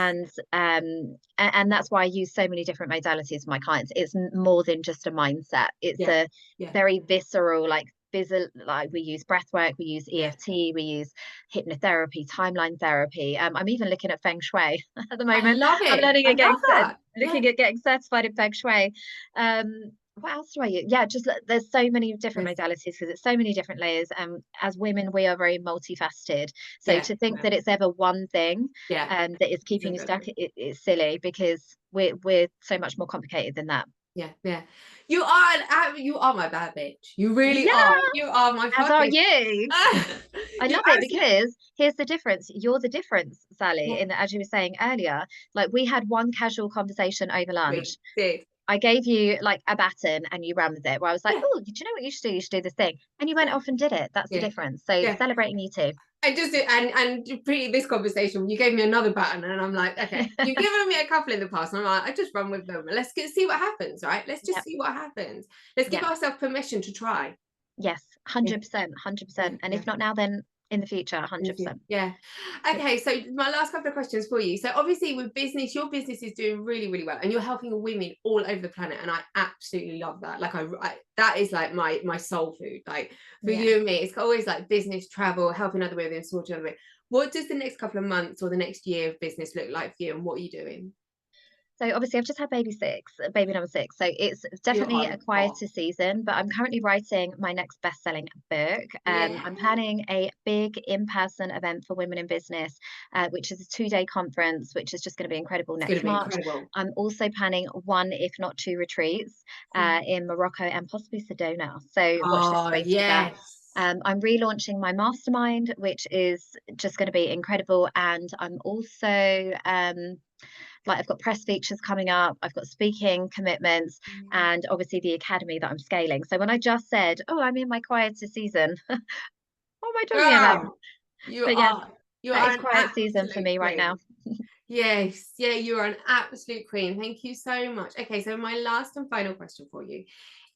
And that's why I use so many different modalities with my clients. It's more than just a mindset. It's Yeah. a Yeah. very visceral, like like we use breath work, we use Yeah. EFT, we use hypnotherapy, timeline therapy. I'm even looking at feng shui at the I moment. love I'm it. learning I again, love that. Yeah. looking at getting certified in feng shui. What else do I use? Yeah, just there's so many different Yes. modalities because it's so many different layers. As women, we are very multifaceted. So Yeah. to think Yeah. that it's ever one thing Yeah. that is keeping you stuck, it's silly, because we're so much more complicated than that. Yeah. Yeah. You are my bad bitch. You really Yeah, are. You are my as are fucking you. I you love it, absolutely because here's the difference. You're the difference, Sally, yeah. in that, as you were saying earlier, like we had one casual conversation over lunch. We did. I gave you like a baton and you ran with it. Where I was like, Yeah. oh, did you know what you should do? You should do this thing. And you went Yeah. off and did it. That's the Yeah. difference. So Yeah. celebrating you too. I just and pre this conversation, you gave me another button, and I'm like, okay, you've given me a couple in the past, and I'm like, I just run with them. Let's see what happens, right? Let's just Yep. see what happens. Let's give Yep. ourselves permission to try. Yes, Yeah, 100%, yeah, 100%. And yeah. if not now, then in the future, Thank you. 100%. Yeah. Yeah. Okay. So my last couple of questions for you. So obviously with business, your business is doing really, really well, and you're helping women all over the planet, and I absolutely love that. Like I that is like my soul food. Like for Yeah. you and me, it's always like business, travel, helping other women, sorting other women. What does the next couple of months or the next year of business look like for you, and what are you doing? So obviously I've just had baby number 6. So it's You definitely are a the boss. quieter season, but I'm currently writing my next best-selling book. Yeah. I'm planning a big in-person event for women in business, which is a 2-day conference, which is just going to be incredible It's going to next be March. incredible. I'm also planning 1, if not 2 retreats in Morocco and possibly Sedona. So watch this Oh, space for that. yes. I'm relaunching my mastermind, which is just going to be incredible. And I'm also like I've got press features coming up, I've got speaking commitments, and obviously the academy that I'm scaling. So when I just said, "Oh, I'm in my quieter season," what am I talking about? Girl, you But yeah, are you that are is an quiet season for absolute me right now. queen. Yes, yeah, you are an absolute queen. Thank you so much. Okay, so my last and final question for you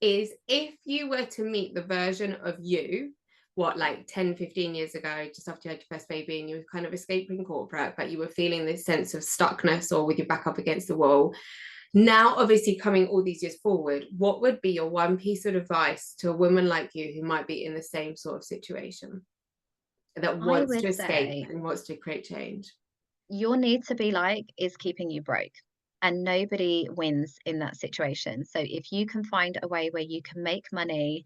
is, if you were to meet the version of you, what, like 10, 15 years ago, just after you had your first baby and you were kind of escaping corporate, but you were feeling this sense of stuckness or with your back up against the wall. Now, obviously, coming all these years forward, what would be your one piece of advice to a woman like you who might be in the same sort of situation, that I wants to would escape say and wants to create change? your need to be like is keeping you broke. And nobody wins in that situation. So if you can find a way where you can make money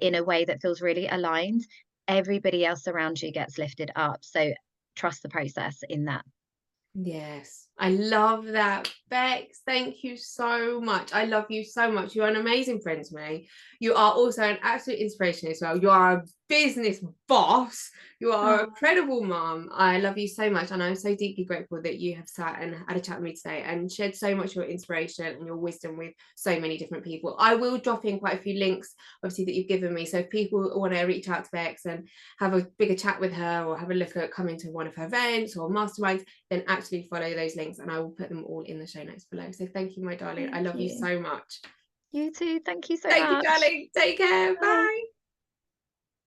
in a way that feels really aligned, everybody else around you gets lifted up. So trust the process in that. Yes, I love that. Bex, thank you so much. I love you so much. You're an amazing friend to me. You are also an absolute inspiration as well. You are a business boss. You are a Oh, credible mom. I love you so much. And I'm so deeply grateful that you have sat and had a chat with me today and shared so much of your inspiration and your wisdom with so many different people. I will drop in quite a few links, obviously, that you've given me. So if people want to reach out to Bex and have a bigger chat with her or have a look at coming to one of her events or masterminds, then absolutely follow those links, and I will put them all in the show notes below. So thank you, my darling. I thank love you you. so much. You too. Thank you so Thank you, much. darling. Take care. Bye. Bye.